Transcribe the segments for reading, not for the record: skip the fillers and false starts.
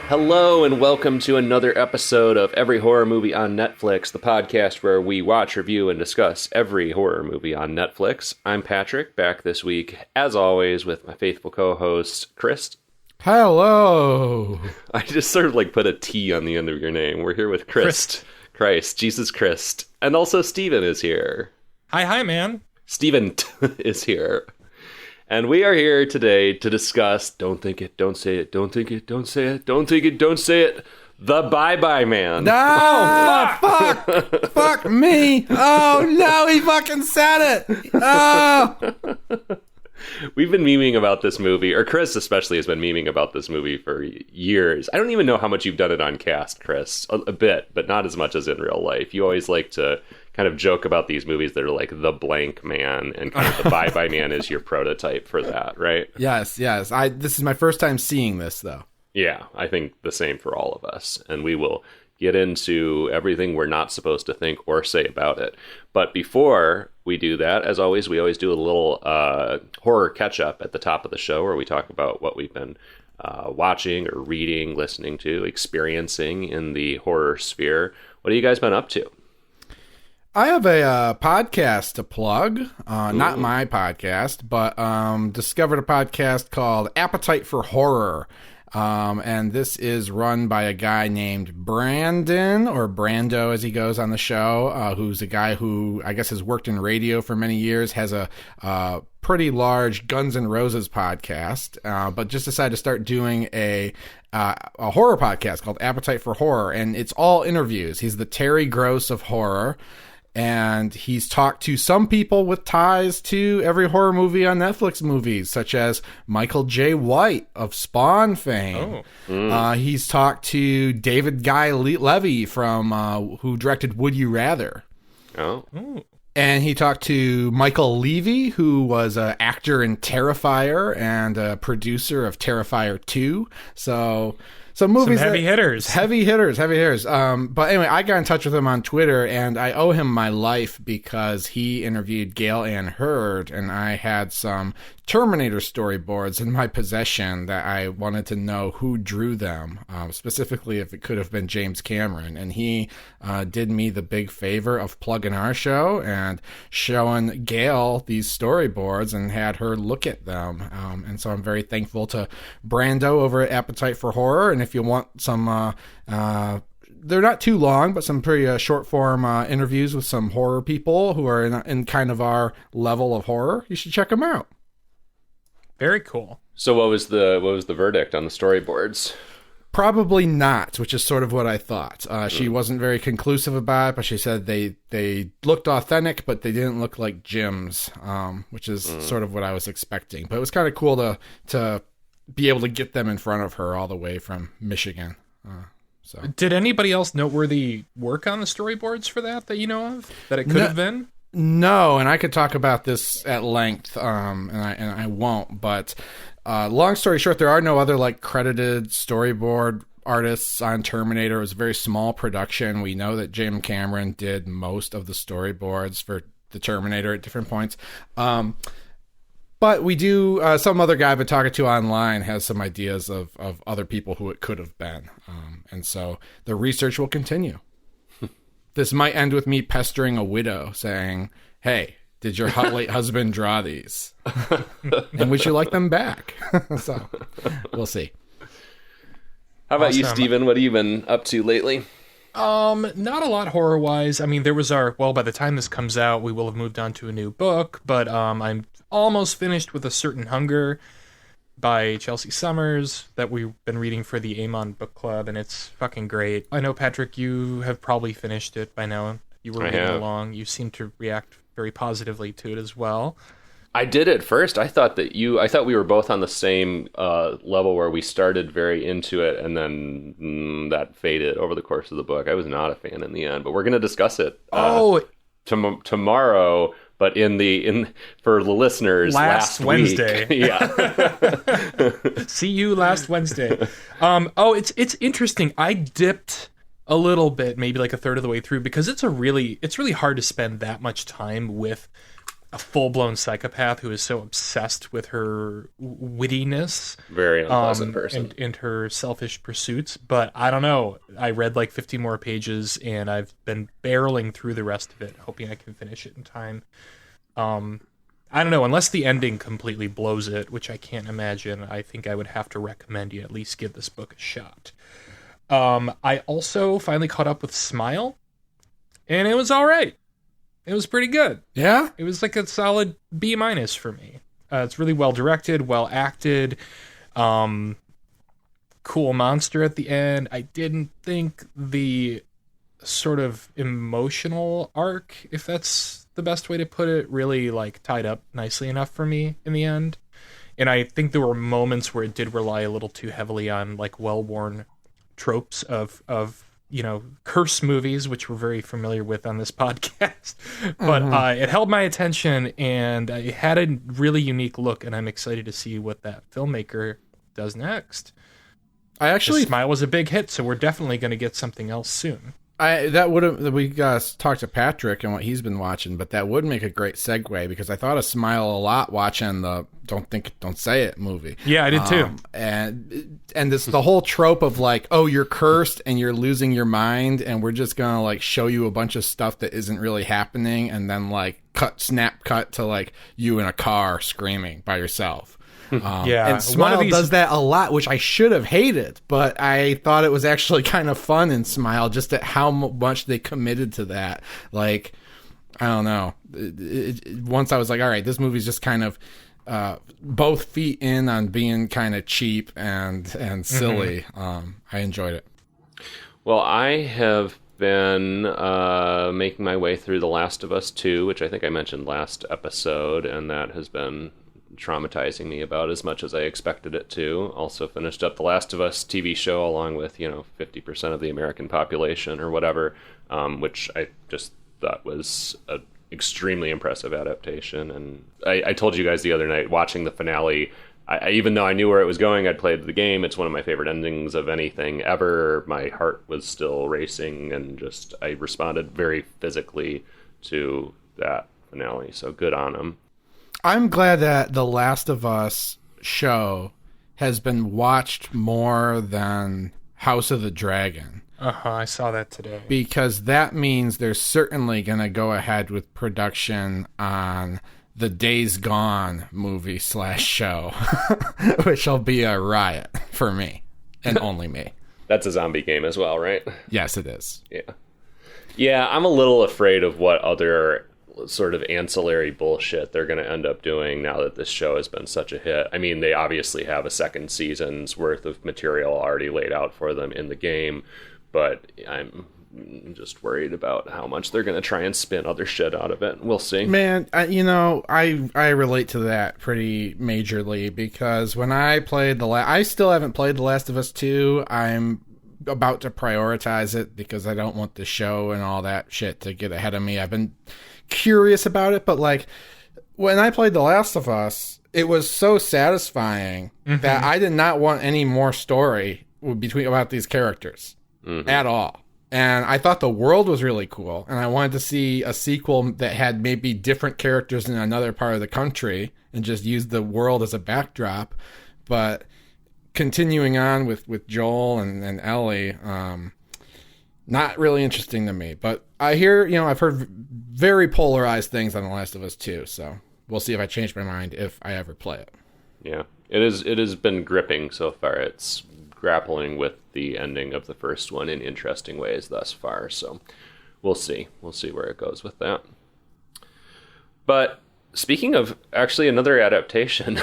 Hello and welcome to another episode of Every Horror Movie on Netflix, the podcast where we watch, review, and discuss every horror movie on Netflix. I'm Patrick, back this week, as always, with my faithful co-host, Chris. Hello! I just sort of put a T on the end of your name. We're here with Christ, Jesus Christ. And also Steven is here. Hi, man. Steven is here. And we are here today to discuss Don't Think It, Don't Say It, Don't Think It, Don't Say It, Don't Think It, Don't Say It, The Bye-Bye Man. No! Fuck! Fuck me! Oh, no, he fucking said it! Oh! We've been memeing about this movie, or Chris especially has been memeing about this movie for years. I don't even know how much you've done it on cast, Chris. A bit, but not as much as in real life. You always like to kind of joke about these movies that are like The Blank Man, and kind of The Bye-Bye Man is your prototype for that, right? Yes. This is my first time seeing this, though. Yeah, I think the same for all of us. And we will get into everything we're not supposed to think or say about it. But before we do that, as always, we always do a little horror catch-up at the top of the show where we talk about what we've been watching or reading, listening to, experiencing in the horror sphere. What have you guys been up to? I have a podcast to plug. Not my podcast, but discovered a podcast called Appetite for Horror. And this is run by a guy named Brandon, or Brando as he goes on the show, who's a guy who I guess has worked in radio for many years, has a pretty large Guns N' Roses podcast, but just decided to start doing a horror podcast called Appetite for Horror. And it's all interviews. He's the Terry Gross of horror. And he's talked to some people with ties to every horror movie on Netflix movies, such as Michael J. White of Spawn fame. He's talked to David Guy Levy from who directed Would You Rather. And he talked to Michael Levy, who was an actor in Terrifier and a producer of Terrifier 2. So movies, some heavy hitters. But anyway, I got in touch with him on Twitter, and I owe him my life because he interviewed Gail Ann Hurd, and I had some Terminator storyboards in my possession that I wanted to know who drew them, specifically if it could have been James Cameron. And he did me the big favor of plugging our show and showing Gail these storyboards and had her look at them. And so I'm very thankful to Brando over at Appetite for Horror. And if you want some, they're not too long, but some pretty short form interviews with some horror people who are in kind of our level of horror, you should check them out. Very cool. So what was the verdict on the storyboards? Probably not, which is sort of what I thought. She wasn't very conclusive about it, but she said they looked authentic, but they didn't look like Jim's, which is sort of what I was expecting. But it was kind of cool to be able to get them in front of her all the way from Michigan. So did anybody else noteworthy work on the storyboards for that you know of? That it could have been? No, and I could talk about this at length, and I won't. But long story short, there are no other credited storyboard artists on Terminator. It was a very small production. We know that Jim Cameron did most of the storyboards for the Terminator at different points. But we do, some other guy I've been talking to online has some ideas of other people who it could have been. And so the research will continue. This might end with me pestering a widow saying, hey, did your late husband draw these? And would you like them back? So we'll see. How about you, Steven? What have you been up to lately? Not a lot horror-wise. I mean, there was by the time this comes out, we will have moved on to a new book, but I'm almost finished with A Certain Hunger by Chelsea Summers that we've been reading for the Amon Book Club, and it's fucking great. I know, Patrick, you have probably finished it by now. You were reading along. You seem to react very positively to it as well. I did at first. I thought we were both on the same level where we started very into it, and then that faded over the course of the book. I was not a fan in the end, but we're going to discuss it tomorrow. But for the listeners, last Wednesday. Week, yeah. See you last Wednesday. It's interesting. I dipped a little bit, maybe like a third of the way through, because it's really hard to spend that much time with a full-blown psychopath who is so obsessed with her wittiness. Very unpleasant person. And her selfish pursuits. But I don't know. I read like 50 more pages, and I've been barreling through the rest of it, hoping I can finish it in time. I don't know. Unless the ending completely blows it, which I can't imagine, I think I would have to recommend you at least give this book a shot. I also finally caught up with Smile, and it was all right. It was pretty good. Yeah? It was like a solid B- for me. It's really well directed, well acted. Cool monster at the end. I didn't think the sort of emotional arc, if that's the best way to put it, really like tied up nicely enough for me in the end. And I think there were moments where it did rely a little too heavily on like well-worn tropes of curse movies, which we're very familiar with on this podcast. But it held my attention, and it had a really unique look, and I'm excited to see what that filmmaker does next. Smile was a big hit, so we're definitely going to get something else soon. We talked to Patrick and what he's been watching, but that would make a great segue, because I thought of Smile a lot watching the Don't Think It, Don't Say It movie. Yeah, I did too. And this the whole trope of like, oh, you're cursed and you're losing your mind, and we're just gonna like show you a bunch of stuff that isn't really happening, and then like snap cut to like you in a car screaming by yourself. And Smile does that a lot, which I should have hated, but I thought it was actually kind of fun in Smile, just at how much they committed to that. Like, I don't know. Once I was like, all right, this movie's just kind of both feet in on being kind of cheap and silly. I enjoyed it. Well, I have been making my way through The Last of Us 2, which I think I mentioned last episode, and that has been traumatizing me about as much as I expected it to. Also finished up The Last of Us TV show along with 50% of the American population or whatever, which I just thought was an extremely impressive adaptation. And I told you guys the other night, watching the finale, I even though I knew where it was going, I'd played the game. It's one of my favorite endings of anything ever. My heart was still racing, and just I responded very physically to that finale. So good on him. I'm glad that The Last of Us show has been watched more than House of the Dragon. I saw that today. Because that means they're certainly going to go ahead with production on the Days Gone movie / show, which will be a riot for me, and only me. That's a zombie game as well, right? Yes, it is. Yeah, I'm a little afraid of what other sort of ancillary bullshit they're going to end up doing now that this show has been such a hit. I mean, they obviously have a second season's worth of material already laid out for them in the game, but I'm just worried about how much they're going to try and spin other shit out of it. We'll see. Man, I relate to that pretty majorly, because when I played I still haven't played The Last of Us 2. I'm about to prioritize it because I don't want the show and all that shit to get ahead of me. I've been curious about it, but like when I played The Last of Us, it was so satisfying that I did not want any more story about these characters at all. And I thought the world was really cool, and I wanted to see a sequel that had maybe different characters in another part of the country and just use the world as a backdrop. But continuing on with Joel and Ellie, not really interesting to me. But I hear, I've heard very polarized things on The Last of Us 2, so we'll see if I change my mind if I ever play it. Yeah, it has been gripping so far. It's grappling with the ending of the first one in interesting ways thus far, so we'll see where it goes with that. But speaking of actually another adaptation,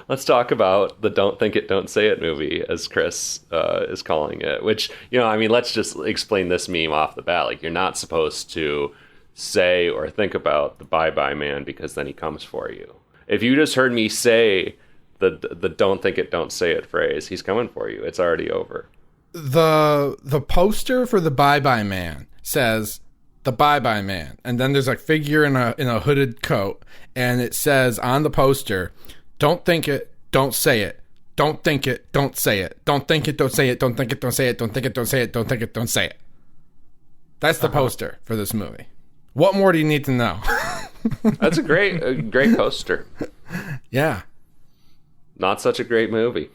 let's talk about the Don't Think It, Don't Say It movie, as Chris is calling it, which, let's just explain this meme off the bat. Like, you're not supposed to say or think about the bye-bye man, because then he comes for you. If you just heard me say the Don't Think It, Don't Say It phrase, he's coming for you. It's already over. The poster for the Bye Bye Man says, the Bye-Bye Man. And then there's a figure in a hooded coat, and it says on the poster, "Don't think it, don't say it. Don't think it, don't say it. Don't think it, don't say it. Don't think it, don't say it. Don't think it, don't say it. Don't think it, don't say it." That's the poster for this movie. What more do you need to know? That's a great poster. Yeah. Not such a great movie.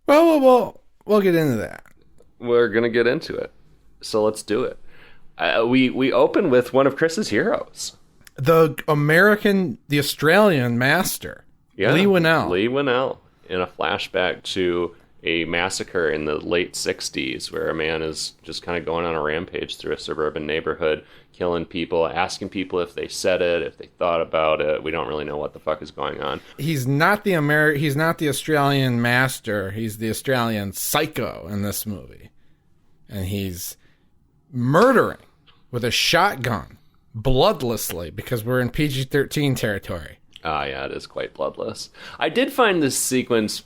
Well, we'll get into that. We're gonna get into it, so let's do it. We open with one of Chris's heroes, The Australian master, Lee Winnell. Lee Winnell, in a flashback to a massacre in the late 60s where a man is just kind of going on a rampage through a suburban neighborhood, killing people, asking people if they said it, if they thought about it. We don't really know what the fuck is going on. He's not the Australian master. He's the Australian psycho in this movie. And he's murdering with a shotgun bloodlessly because we're in PG-13 territory. Ah, yeah, it is quite bloodless. I did find this sequence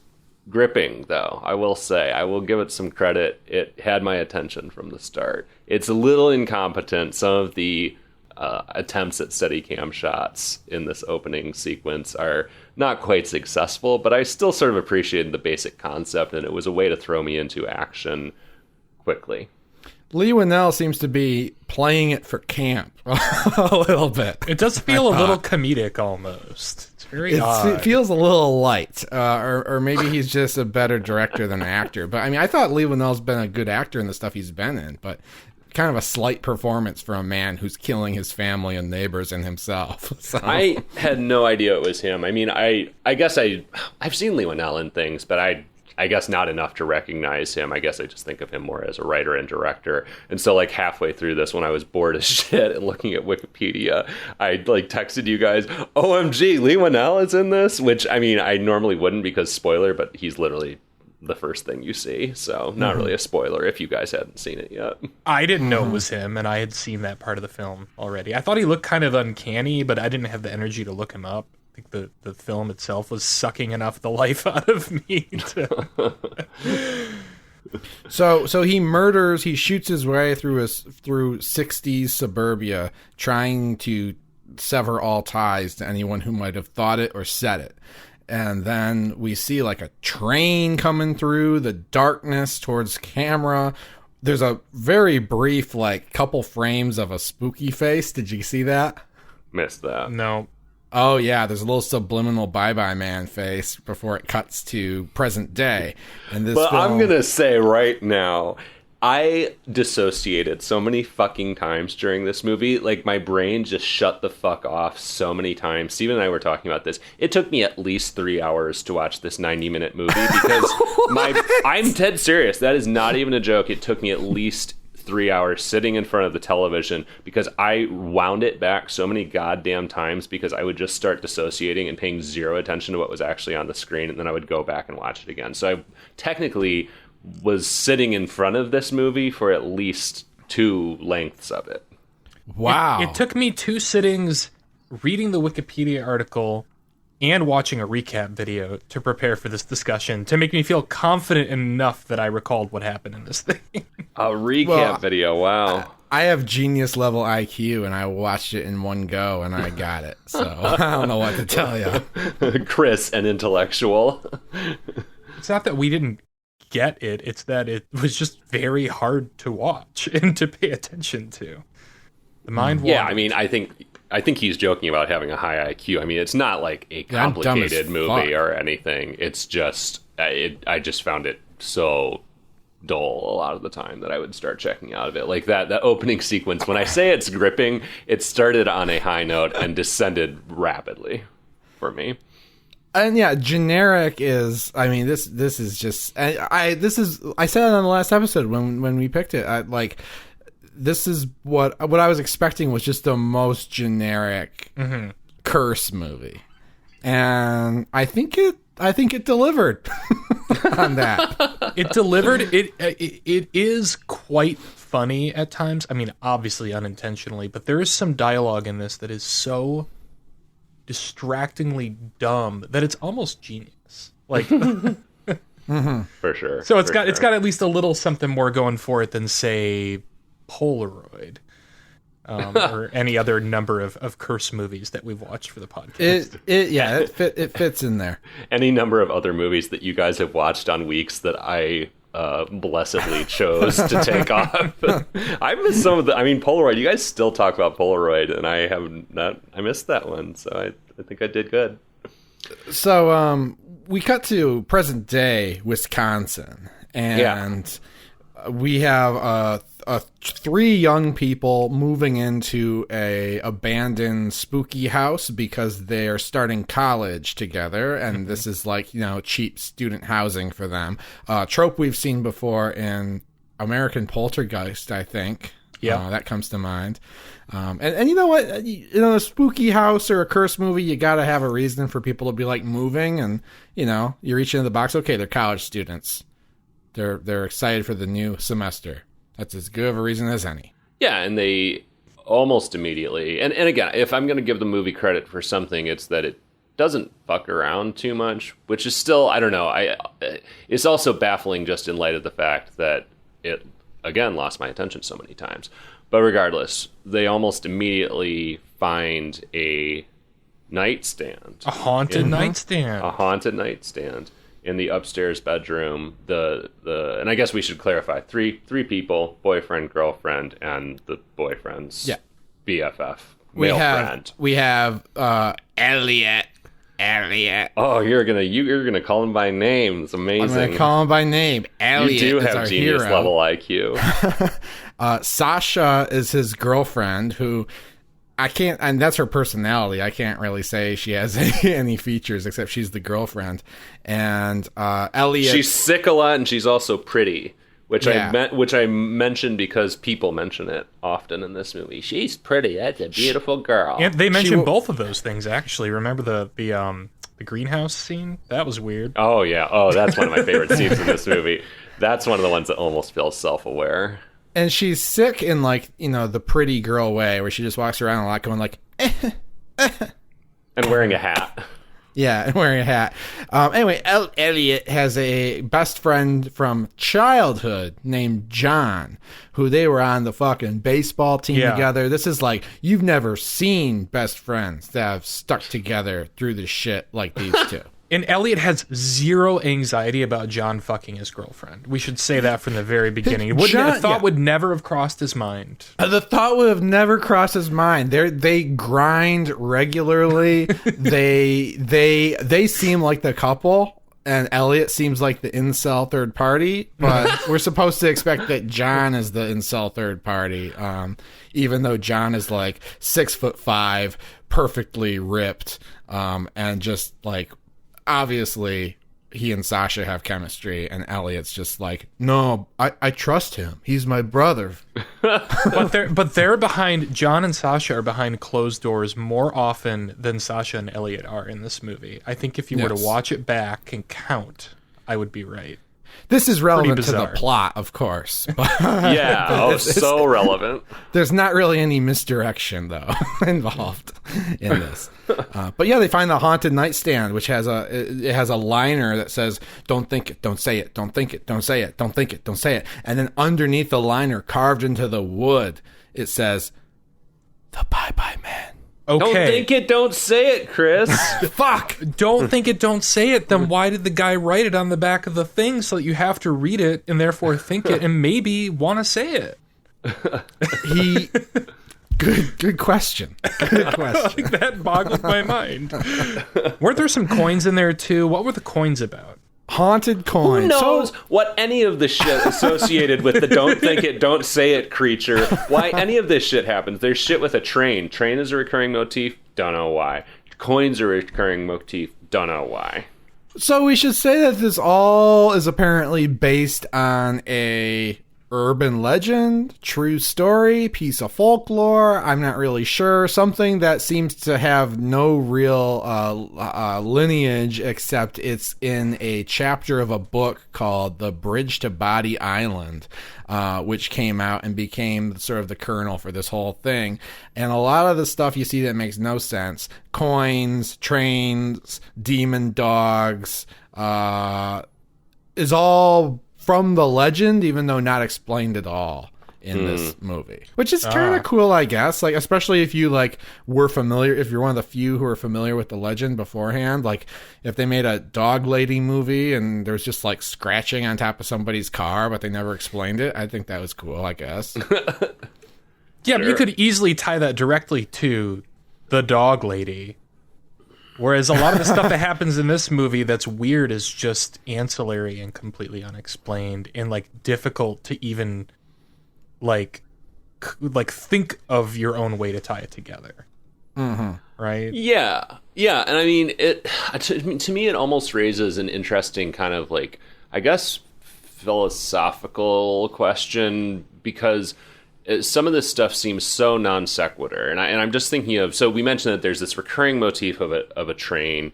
gripping, though. I will say, I will give it some credit. It had my attention from the start. It's a little incompetent. Some of the attempts at Steadicam shots in this opening sequence are not quite successful, but I still sort of appreciated the basic concept, and it was a way to throw me into action quickly. Lee Winnell seems to be playing it for camp a little bit. It does feel a little comedic almost. It's very odd. It feels a little light, or maybe he's just a better director than actor. But I mean, I thought Lee Winnell's been a good actor in the stuff he's been in, but kind of a slight performance for a man who's killing his family and neighbors and himself. So. I had no idea it was him. I mean, I guess I've seen Lee Winnell in things, but I guess not enough to recognize him. I guess I just think of him more as a writer and director. And so like halfway through this, when I was bored as shit and looking at Wikipedia, I like texted you guys, OMG, Lee Winnell is in this, which I mean, I normally wouldn't because spoiler, but he's literally the first thing you see. So not really a spoiler if you guys hadn't seen it yet. I didn't know it was him, and I had seen that part of the film already. I thought he looked kind of uncanny, but I didn't have the energy to look him up. I think the film itself was sucking enough the life out of me to... So he shoots his way through 60s suburbia, trying to sever all ties to anyone who might have thought it or said it. And then we see like a train coming through the darkness towards camera. There's a very brief, like, couple frames of a spooky face. Did you see that? Missed that. No. Oh, yeah, there's a little subliminal Bye-Bye Man face before it cuts to present day. And this But I'm going to say right now, I dissociated so many fucking times during this movie. Like, my brain just shut the fuck off so many times. Steven and I were talking about this. It took me at least 3 hours to watch this 90-minute movie because I'm dead serious. That is not even a joke. It took me at least 3 hours sitting in front of the television because I wound it back so many goddamn times because I would just start dissociating and paying zero attention to what was actually on the screen, and then I would go back and watch it again. So I technically was sitting in front of this movie for at least 2 lengths of it. Wow. It took me 2 sittings reading the Wikipedia article and watching a recap video to prepare for this discussion to make me feel confident enough that I recalled what happened in this thing. A recap video, wow. I have genius level IQ, and I watched it in one go, and I got it. So I don't know what to tell you. Chris, an intellectual. It's not that we didn't get it, it's that it was just very hard to watch and to pay attention to. The mind wandered. Yeah, I mean, I think he's joking about having a high IQ. I mean, it's not like a complicated movie or anything. It's just I just found it so dull a lot of the time that I would start checking out of it. Like that opening sequence, when I say it's gripping, it started on a high note and descended rapidly for me. And yeah, generic is. I mean, this is just. I said it on the last episode when we picked it. This is what I was expecting was just the most generic curse movie, and I think it delivered on that. It delivered. It is quite funny at times. I mean, obviously unintentionally, but there is some dialogue in this that is so distractingly dumb that it's almost genius. Like For sure. So it's got at least a little something more going for it than, say, Polaroid. or any other number of curse movies that we've watched for the podcast. It fits in there. Any number of other movies that you guys have watched on weeks that I blessedly chose to take off. I missed some of the. I mean, Polaroid. You guys still talk about Polaroid, and I have not. I missed that one, so I think I did good. So we cut to present day Wisconsin, and we have 3 young people moving into a abandoned spooky house because they're starting college together, and this is like, cheap student housing for them. Trope we've seen before in American Poltergeist, I think. Yeah, that comes to mind. And you know what? A spooky house or a curse movie, you got to have a reason for people to be like moving, and you reach into the box. Okay, they're college students. They're excited for the new semester. That's as good of a reason as any. Yeah, and they almost immediately, and again, if I'm going to give the movie credit for something, it's that it doesn't fuck around too much, which is still, I don't know, it's also baffling just in light of the fact that it, again, lost my attention so many times. But regardless, they almost immediately find a nightstand. A haunted nightstand. A haunted nightstand. In the upstairs bedroom, and I guess we should clarify, three people, boyfriend, girlfriend, and the boyfriend's BFF, male friend. We have Elliot. Oh, you're gonna call him by name. It's amazing. I'm gonna call him by name. Elliot. You do have genius level IQ. Sasha is his girlfriend, who I can't, and that's her personality. I can't really say she has any features except she's the girlfriend. And Elliot, she's sick a lot, and she's also pretty, which I mentioned because people mention it often in this movie. She's pretty. That's a beautiful girl. And they mentioned both of those things actually. Remember the greenhouse scene? That was weird. Oh yeah. Oh, that's one of my favorite scenes in this movie. That's one of the ones that almost feels self-aware. And she's sick in, like, the pretty girl way, where she just walks around a lot going like, and wearing a hat. Yeah, and wearing a hat. Anyway, Elliot has a best friend from childhood named John, who they were on the fucking baseball team together. This is like, you've never seen best friends that have stuck together through the shit like these two. And Elliot has zero anxiety about John fucking his girlfriend. We should say that from the very beginning. The thought would never have crossed his mind. The thought would have never crossed his mind. They grind regularly. they seem like the couple, and Elliot seems like the incel third party. But we're supposed to expect that John is the incel third party, even though John is like 6'5", perfectly ripped, and just like. Obviously, he and Sasha have chemistry, and Elliot's just like, no, I trust him. He's my brother. But they're behind. John and Sasha are behind closed doors more often than Sasha and Elliot are in this movie. I think if you were to watch it back and count, I would be right. This is relevant to the plot, of course. But, it's so relevant. There's not really any misdirection, though, involved in this. But yeah, they find the haunted nightstand, which has a liner that says, "Don't think it, don't say it. Don't think it, don't say it. Don't think it, don't say it." And then underneath the liner, carved into the wood, it says, "The Bye-Bye Man." Okay. Don't think it, don't say it, Chris. Fuck. Don't think it, don't say it. Then why did the guy write it on the back of the thing so that you have to read it and therefore think it and maybe want to say it? Good question. Good question. That boggled my mind. Weren't there some coins in there too? What were the coins about? Haunted coins. Who knows what any of the shit associated with the don't think it, don't say it creature, why any of this shit happens. There's shit with a train. Train is a recurring motif. Don't know why. Coins are a recurring motif. Don't know why. So we should say that this all is apparently based on a urban legend, true story, piece of folklore. I'm not really sure. Something that seems to have no real lineage, except it's in a chapter of a book called The Bridge to Body Island, which came out and became sort of the kernel for this whole thing. And a lot of the stuff you see that makes no sense, coins, trains, demon dogs, is all from the legend, even though not explained at all. in this movie, which is kind of cool, I guess. Like, especially if you like were familiar, if you're one of the few who are familiar with the legend beforehand. Like, if they made a dog lady movie and there's just like scratching on top of somebody's car, but they never explained it, I think that was cool, I guess. Yeah, but you could easily tie that directly to the dog lady. Whereas a lot of the stuff that happens in this movie that's weird is just ancillary and completely unexplained and like difficult to even like think of your own way to tie it together. Mm-hmm. Right? Yeah. Yeah. And I mean, to me, it almost raises an interesting kind of like, I guess, philosophical question, because some of this stuff seems so non sequitur, and I'm just thinking of. So we mentioned that there's this recurring motif of a train,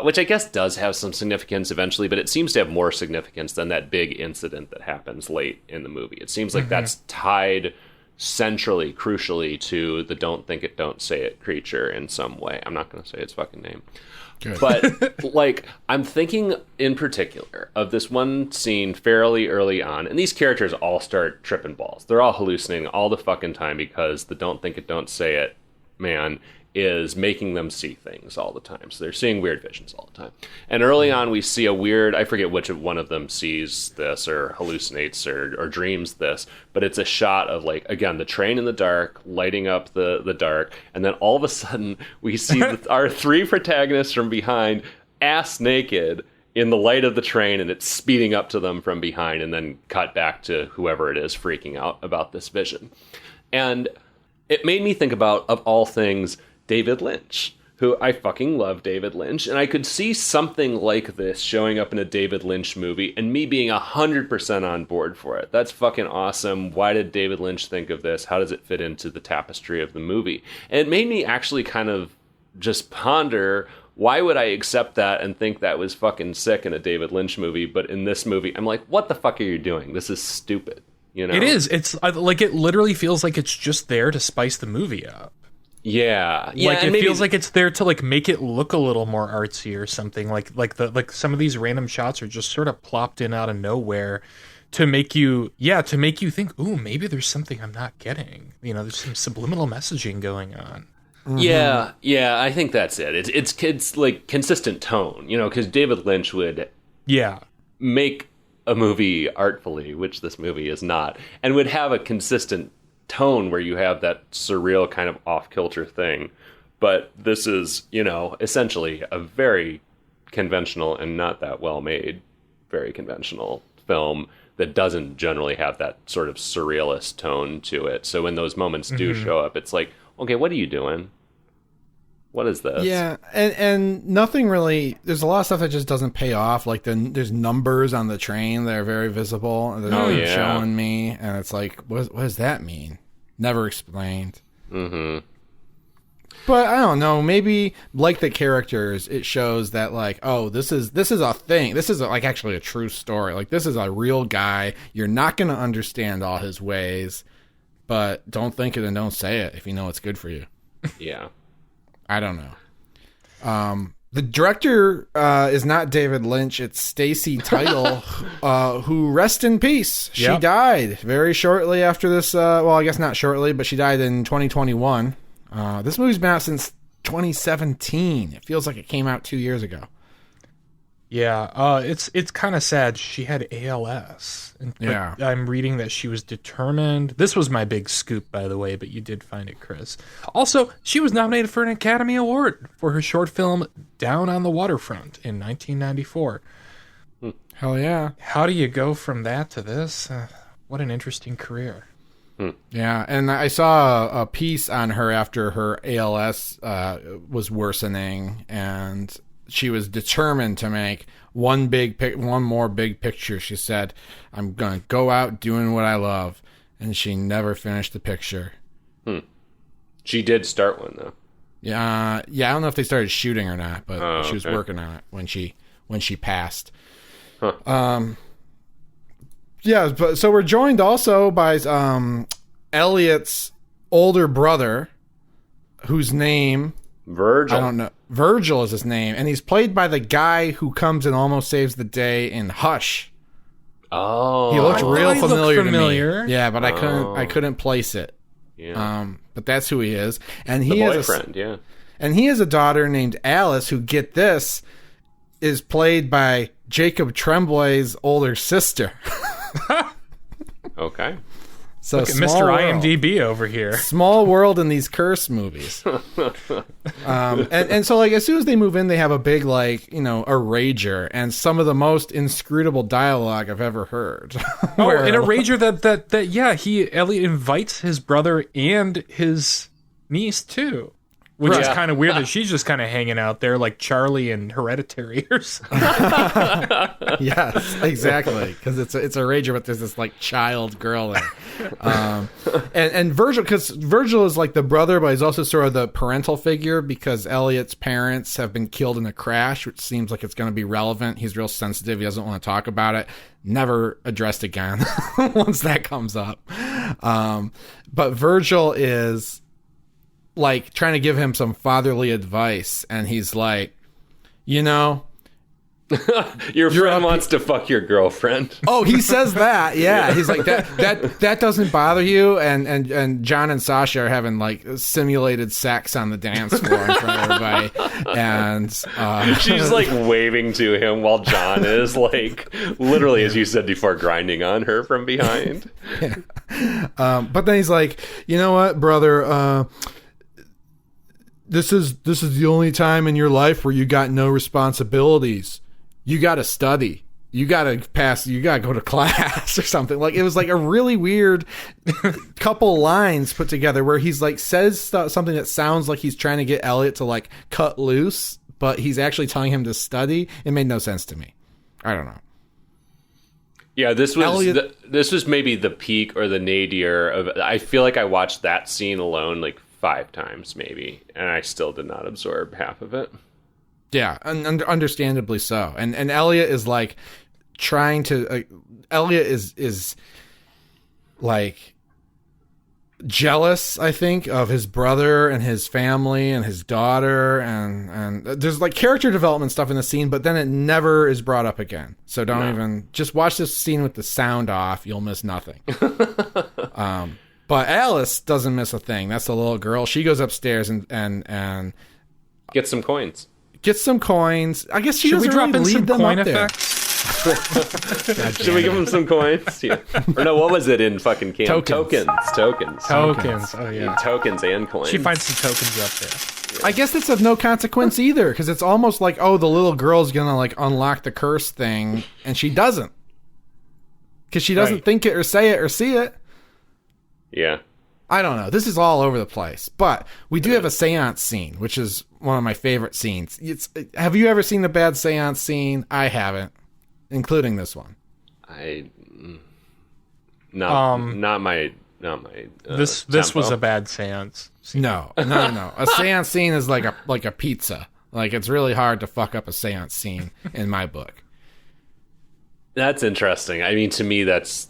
which I guess does have some significance eventually, but it seems to have more significance than that big incident that happens late in the movie. It seems like that's tied centrally, crucially, to the "don't think it, don't say it" creature in some way. I'm not going to say its fucking name. Good. But, like, I'm thinking in particular of this one scene fairly early on, and these characters all start tripping balls. They're all hallucinating all the fucking time because the "don't think it, don't say it" man is making them see things all the time. So they're seeing weird visions all the time. And early on, we see a weird, I forget which of one of them sees this or hallucinates or dreams this, but it's a shot of, like, again, the train in the dark, lighting up the dark, and then all of a sudden, we see our three protagonists from behind, ass naked, in the light of the train, and it's speeding up to them from behind, and then cut back to whoever it is freaking out about this vision. And it made me think about, of all things, David Lynch, who I fucking love David Lynch, and I could see something like this showing up in a David Lynch movie and me being 100% on board for it. That's fucking awesome. Why did David Lynch think of this? How does it fit into the tapestry of the movie? And it made me actually kind of just ponder, why would I accept that and think that was fucking sick in a David Lynch movie, but in this movie, I'm like, what the fuck are you doing? This is stupid. You know? It is. It's like, it literally feels like it's just there to spice the movie up. Yeah, like it feels like it's there to like make it look a little more artsy or something. Like some of these random shots are just sort of plopped in out of nowhere to make you think, ooh, maybe there's something I'm not getting. You know, there's some subliminal messaging going on. Mm-hmm. Yeah, I think that's it. It's like consistent tone, you know, because David Lynch would make a movie artfully, which this movie is not, and would have a consistent tone where you have that surreal kind of off-kilter thing. But this is, you know, essentially a very conventional and not that well made, very conventional film that doesn't generally have that sort of surrealist tone to it. So when those moments do show up, it's like, okay, what are you doing? What is this? Yeah, and nothing really. There's a lot of stuff that just doesn't pay off. Like there's numbers on the train that are very visible. And they're showing me, and it's like, what does that mean? Never explained. Mm-hmm. But I don't know. Maybe like the characters, it shows that like, oh, this is a thing. This is like actually a true story. Like this is a real guy. You're not going to understand all his ways, but don't think it and don't say it if you know it's good for you. Yeah. I don't know. The director is not David Lynch. It's Stacy Title, who rest in peace. She died very shortly after this. Well, I guess not shortly, but she died in 2021. This movie's been out since 2017. It feels like it came out 2 years ago. Yeah, it's kind of sad. She had ALS. But I'm reading that she was determined. This was my big scoop, by the way, but you did find it, Chris. Also, she was nominated for an Academy Award for her short film Down on the Waterfront in 1994. Hell yeah. How do you go from that to this? What an interesting career. Yeah, and I saw a piece on her after her ALS was worsening, and she was determined to make one more big picture. She said, I'm going to go out doing what I love. And she never finished the picture. She did start one, though. Yeah, I don't know if they started shooting or not, but she was working on it when she passed. Yeah, but so we're joined also by Elliot's older brother, whose name... Virgil. I don't know. Virgil is his name, and he's played by the guy who comes and almost saves the day in Hush. Oh, He looked real he looked familiar familiar. to me. Yeah, but I couldn't place it. Yeah. But that's who he is, and The he has boyfriend, yeah. and he has a daughter named Alice, who, get this, is played by Jacob Tremblay's older sister. Okay. So Look at Mr. IMDb over here. Small world in these curse movies. And so, like, as soon as they move in, they have a big, like, a rager and some of the most inscrutable dialogue I've ever heard. And a rager that Elliot invites his brother and his niece too. Which is kind of weird that she's just kind of hanging out there like Charlie in Hereditary or something. Yes, exactly. Because it's a rager, but there's this like child girl there. And Virgil, because Virgil is like the brother, but he's also sort of the parental figure because Elliot's parents have been killed in a crash, which seems like it's going to be relevant. He's real sensitive. He doesn't want to talk about it. Never addressed again once that comes up. But Virgil is like trying to give him some fatherly advice, and he's like, Your friend wants to fuck your girlfriend. Oh, he says that. Yeah, he's like that doesn't bother you. And John and Sasha are having like simulated sex on the dance floor in front of everybody. And she's like waving to him while John is like literally, as you said before, grinding on her from behind. Yeah. But then he's like, you know what, brother? This is the only time in your life where you got no responsibilities. You got to study. You got to pass. You got to go to class or something. Like, it was like a really weird couple lines put together where he's like says something that sounds like he's trying to get Elliot to like cut loose, but he's actually telling him to study. It made no sense to me. I don't know. Yeah, this was maybe the peak or the nadir of. I feel like I watched that scene alone like 5 times maybe, and I still did not absorb half of it. Yeah, understandably so. And Elliot is like trying to. Elliot is like jealous, I think, of his brother and his family and his daughter, and there's like character development stuff in the scene, but then it never is brought up again. So don't even just watch this scene with the sound off. You'll miss nothing. But Alice doesn't miss a thing. That's the little girl. She goes upstairs and get some coins. Get some coins. I guess she Should we doesn't drop really in lead some them coin up there. effects? Should we give him some coins? Yeah. Or no, what was it in fucking Cam? Tokens. Tokens. Oh yeah. Tokens and coins. She finds some tokens up there. I guess it's of no consequence either, because it's almost like, oh, the little girl's gonna like unlock the curse thing, and she doesn't, because she doesn't think it or say it or see it. Yeah. I don't know. This is all over the place, but we do have a seance scene, which is one of my favorite scenes. Have you ever seen a bad seance scene? I haven't, including this one. Not my. This was a bad seance scene. No. A seance scene is like a pizza. Like, it's really hard to fuck up a seance scene in my book. That's interesting. I mean, to me, that's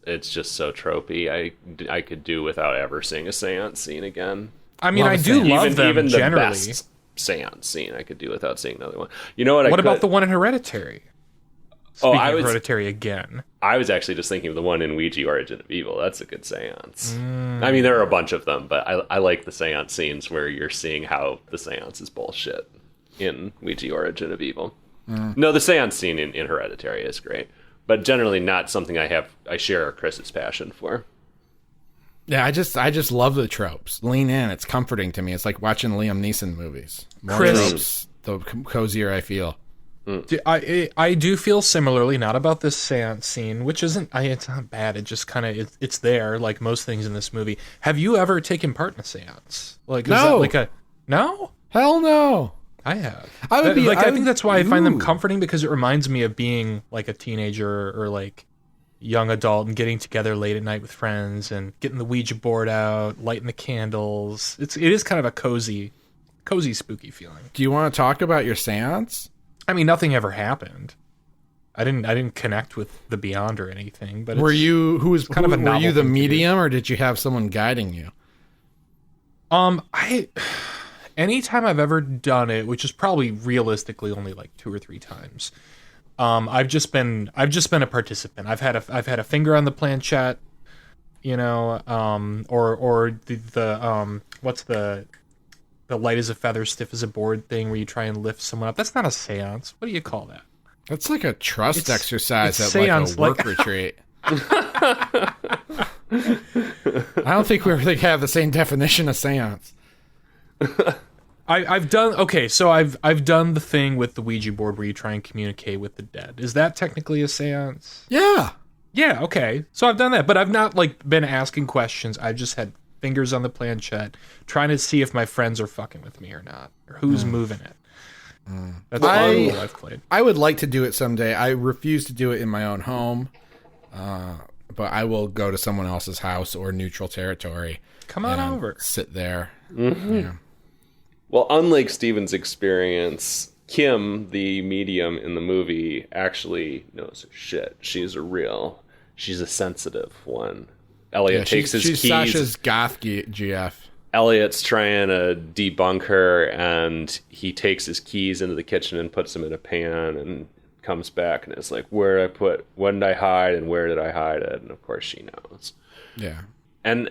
it's just so tropey. I could do without ever seeing a seance scene again. I mean, I do love them even generally. The best seance scene I could do without seeing another one. You know what? What about the one in Hereditary? Speaking of Hereditary again. I was actually just thinking of the one in Ouija Origin of Evil. That's a good seance. I mean, there are a bunch of them, but I like the seance scenes where you're seeing how the seance is bullshit in Ouija Origin of Evil. No, the seance scene in Hereditary is great, but generally not something I share Chris's passion for. Yeah, I just love the tropes. Lean in. It's comforting to me. It's like watching Liam Neeson movies. More tropes, the cozier I feel. I do feel similarly, not about this seance scene, which isn't, it's not bad. It just kind of, it's there, like most things in this movie. Have you ever taken part in a seance? Like, no. Is that like no? Hell no. I have. I think that's why I find them comforting, because it reminds me of being like a teenager or like young adult and getting together late at night with friends and getting the Ouija board out, lighting the candles. It is kind of a cozy, spooky feeling. Do you want to talk about your seance? I mean, nothing ever happened. I didn't connect with the beyond or anything. But were you were you the medium, or did you have someone guiding you? Anytime I've ever done it, which is probably realistically only like 2 or 3 times, I've just been a participant. I've had a finger on the planchette, you know, or the what's the light as a feather, stiff as a board thing where you try and lift someone up. That's not a seance. What do you call that? That's like a trust exercise at seance, like a work retreat. I don't think we really have the same definition of seance. I've done I've done the thing with the Ouija board where you try and communicate with the dead. Is that technically a seance? Yeah. Yeah, okay. So I've done that, but I've not like been asking questions. I've just had fingers on the planchette, trying to see if my friends are fucking with me or not, or who's moving it. That's all the role I've played. I would like to do it someday. I refuse to do it in my own home, but I will go to someone else's house or neutral territory. Come on over. Sit there. Mm-hmm. Yeah. Well, unlike Steven's experience, Kim, the medium in the movie, actually knows her shit. She's a sensitive one. Elliot takes his she's keys. Sasha's goth GF. Elliot's trying to debunk her, and he takes his keys into the kitchen and puts them in a pan and comes back and is like, when did I hide and where did I hide it? And of course she knows. Yeah. And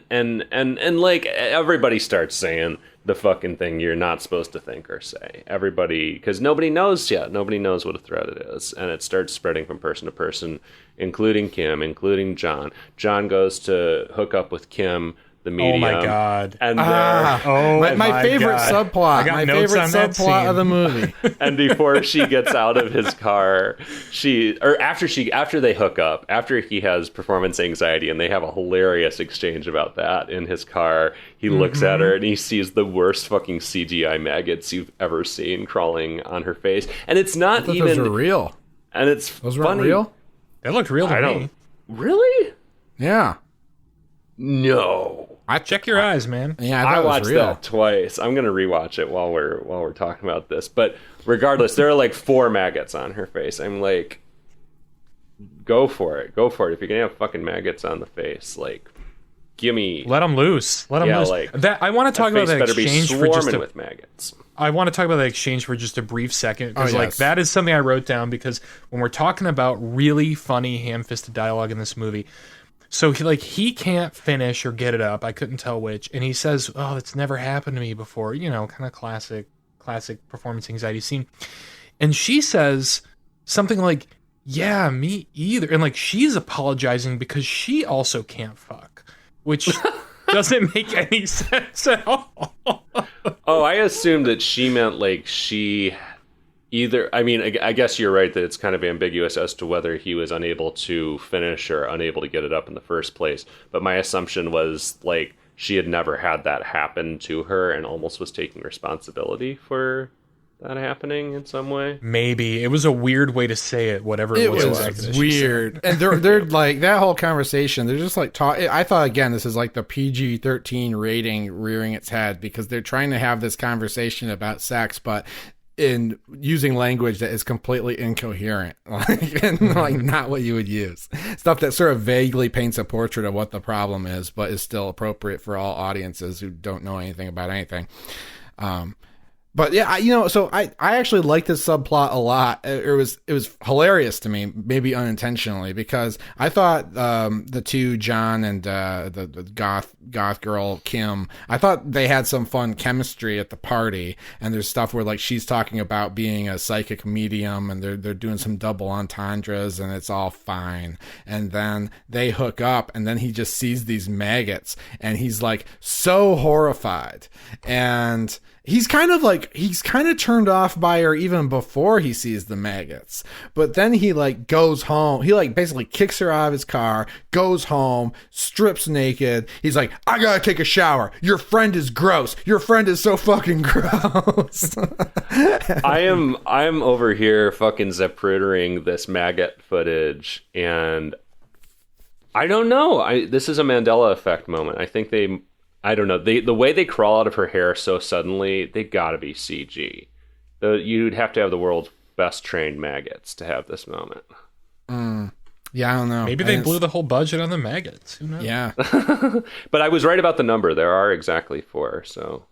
like everybody starts saying the fucking thing you're not supposed to think or say. Everybody, because nobody knows yet. Nobody knows what a threat it is. And it starts spreading from person to person, including Kim, including John. John goes to hook up with Kim, the medium. Oh my god! And my favorite subplot. My favorite subplot of the movie. And before she gets out of his car, after they hook up, after he has performance anxiety, and they have a hilarious exchange about that in his car. He looks at her and he sees the worst fucking CGI maggots you've ever seen crawling on her face, and it's not even those were real. And it's those funny. weren't real. They looked real to me. Really? Yeah. No. Check your eyes, man. Yeah, I watched that twice. I'm gonna rewatch it while we're talking about this. But regardless, there are like 4 maggots on her face. I'm like, go for it. If you're gonna have fucking maggots on the face, like, gimme. Let them loose. Loose. Like, that I want to talk about that exchange for just with maggots. I want to talk about that exchange for just a brief second, because like that is something I wrote down, because when we're talking about really funny ham-fisted dialogue in this movie. So he can't finish or get it up. I couldn't tell which. And he says, "Oh, that's never happened to me before." You know, kind of classic performance anxiety scene. And she says something like, "Yeah, me either." And like she's apologizing because she also can't fuck, which doesn't make any sense at all. Oh, I assumed that she meant like she either, I mean, I guess you're right that it's kind of ambiguous as to whether he was unable to finish or unable to get it up in the first place. But my assumption was like she had never had that happen to her and almost was taking responsibility for that happening in some way. Maybe. It was a weird way to say it, whatever it was. It was weird. And they're like, that whole conversation, they're just like, I thought, again, this is like the PG-13 rating rearing its head, because they're trying to have this conversation about sex, but in using language that is completely incoherent, and like not what you would use. Stuff that sort of vaguely paints a portrait of what the problem is, but is still appropriate for all audiences who don't know anything about anything. But yeah, so I actually liked this subplot a lot. It was hilarious to me, maybe unintentionally, because I thought the two, John and the goth girl Kim, I thought they had some fun chemistry at the party. And there's stuff where like she's talking about being a psychic medium, and they're doing some double entendres, and it's all fine. And then they hook up, and then he just sees these maggots, and he's like so horrified, and he's kind of turned off by her even before he sees the maggots. But then he like goes home. He like basically kicks her out of his car, goes home, strips naked. He's like, "I gotta take a shower. Your friend is gross. Your friend is so fucking gross." I'm over here fucking zaprudeering this maggot footage, and I don't know. This is a Mandela effect moment. I think I don't know. The way they crawl out of her hair so suddenly, they gotta be CG. You'd have to have the world's best trained maggots to have this moment. Yeah, I don't know. Maybe they blew the whole budget on the maggots. Who knows? Yeah. But I was right about the number. There are exactly 4, so.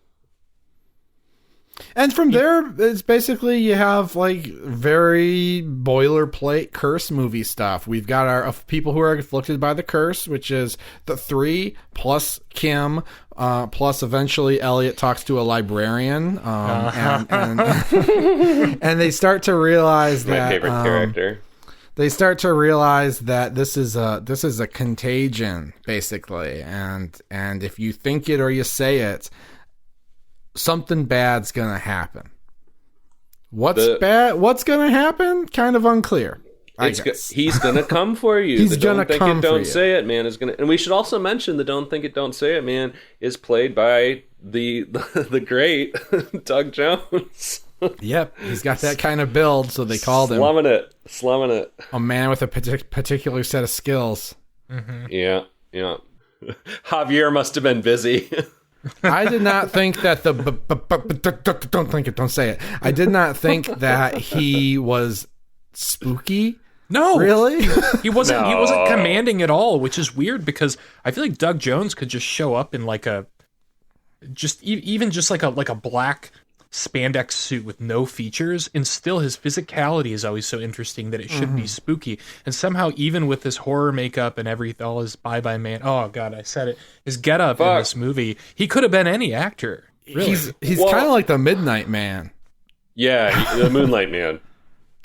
And from there, it's basically you have like very boilerplate curse movie stuff. We've got our people who are afflicted by the curse, which is the three plus Kim, plus eventually Elliot talks to a librarian, and they start to realize that my favorite character. They start to realize that this is a contagion, basically, and if you think it or you say it, something bad's gonna happen. What's gonna happen? Kind of unclear. He's gonna come for you. He's the gonna don't think come it, for don't you. say it, man is gonna. And we should also mention the don't think it, don't say it, man is played by the great Doug Jones. Yep, he's got that kind of build, so they called him slumming it. A man with a particular set of skills. Mm-hmm. Yeah. Javier must have been busy. I did not think that don't think it, don't say it. I did not think that he was spooky. No, really, he wasn't. He wasn't commanding at all, which is weird because I feel like Doug Jones could just show up in like a, even just like a black spandex suit with no features, and still his physicality is always so interesting that it should be spooky. And somehow, even with his horror makeup and everything, all his bye-bye man, oh god, I said it, his getup in this movie, he could have been any actor. Really. He's kind of like the Midnight Man. Yeah, the Moonlight Man.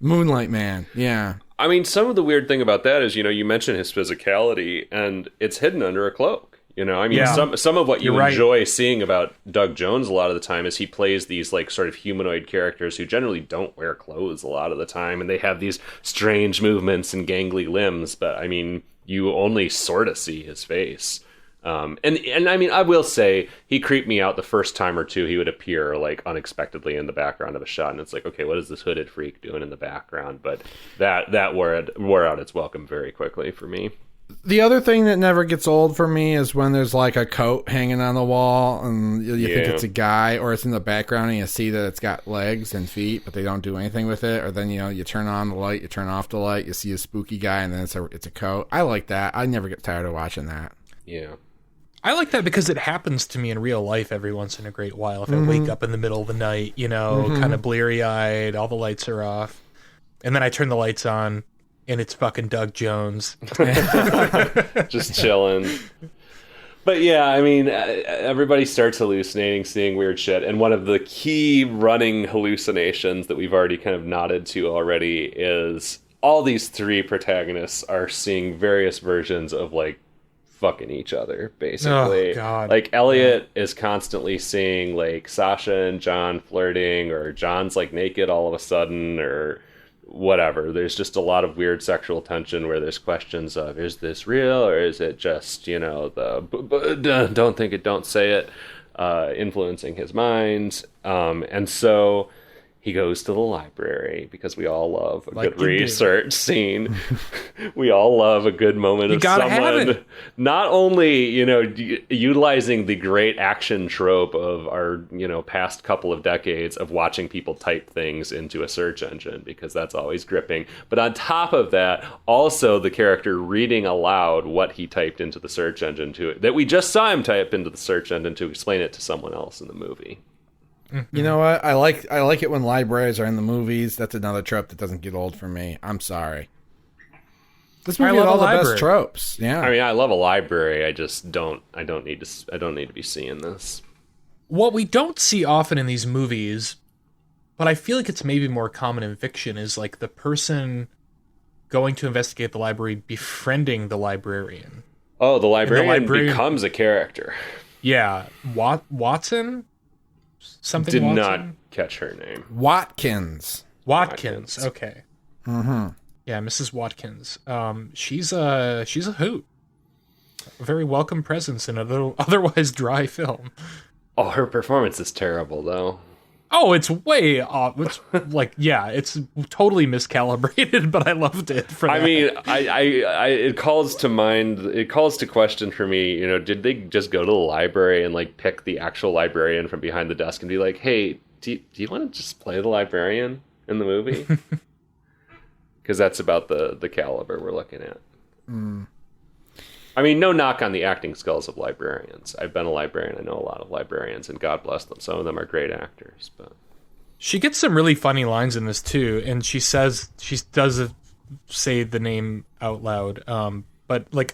Moonlight Man, yeah. I mean, some of the weird thing about that is, you mentioned his physicality, and it's hidden under a cloak. I mean, some of what you enjoy seeing about Doug Jones a lot of the time is he plays these like sort of humanoid characters who generally don't wear clothes a lot of the time, and they have these strange movements and gangly limbs. But I mean, you only sort of see his face. And I mean, I will say he creeped me out the first time or two. He would appear like unexpectedly in the background of a shot, and it's like, okay, what is this hooded freak doing in the background? But that wore out its welcome very quickly for me. The other thing that never gets old for me is when there's like a coat hanging on the wall and you think it's a guy, or it's in the background and you see that it's got legs and feet, but they don't do anything with it. Or then, you turn on the light, you turn off the light, you see a spooky guy, and then it's a coat. I like that. I never get tired of watching that. Yeah. I like that because it happens to me in real life every once in a great while. If I wake up in the middle of the night, kind of bleary-eyed, all the lights are off, and then I turn the lights on, and it's fucking Doug Jones. Just chilling. But yeah, I mean, everybody starts hallucinating, seeing weird shit. And one of the key running hallucinations that we've already kind of nodded to already is all these three protagonists are seeing various versions of, like, fucking each other, basically. Oh, God. Like, Elliot is constantly seeing, like, Sasha and John flirting, or John's, like, naked all of a sudden, or whatever. There's just a lot of weird sexual tension where there's questions of, is this real, or is it just, the don't think it, don't say it, influencing his mind. And so he goes to the library because we all love a good research scene. We all love a good moment of someone not only, utilizing the great action trope of our, past couple of decades of watching people type things into a search engine, because that's always gripping. But on top of that, also the character reading aloud what he typed into the search engine that we just saw him type into the search engine to explain it to someone else in the movie. You know what? I like it when libraries are in the movies. That's another trope that doesn't get old for me. I'm sorry. This movie had all the best tropes. Yeah. I mean, I love a library. I just don't need to be seeing this. What we don't see often in these movies, but I feel like it's maybe more common in fiction, is like the person going to investigate the library befriending the librarian. Oh, the librarian becomes a character. Yeah. Watson? Something Did Watson? not catch her name. Watkins. Okay. Mm-hmm. Yeah, Mrs. Watkins. She's a hoot. A very welcome presence in a little otherwise dry film. Oh, her performance is terrible, though. Oh, it's way off. It's like, yeah, it's totally miscalibrated, but I loved it for that. I mean, it calls to question for me, did they just go to the library and like pick the actual librarian from behind the desk and be like, hey, do you want to just play the librarian in the movie? Because that's about the caliber we're looking at. Mm. I mean, no knock on the acting skills of librarians. I've been a librarian. I know a lot of librarians, and God bless them. Some of them are great actors, but She gets some really funny lines in this too, and she does say the name out loud. But like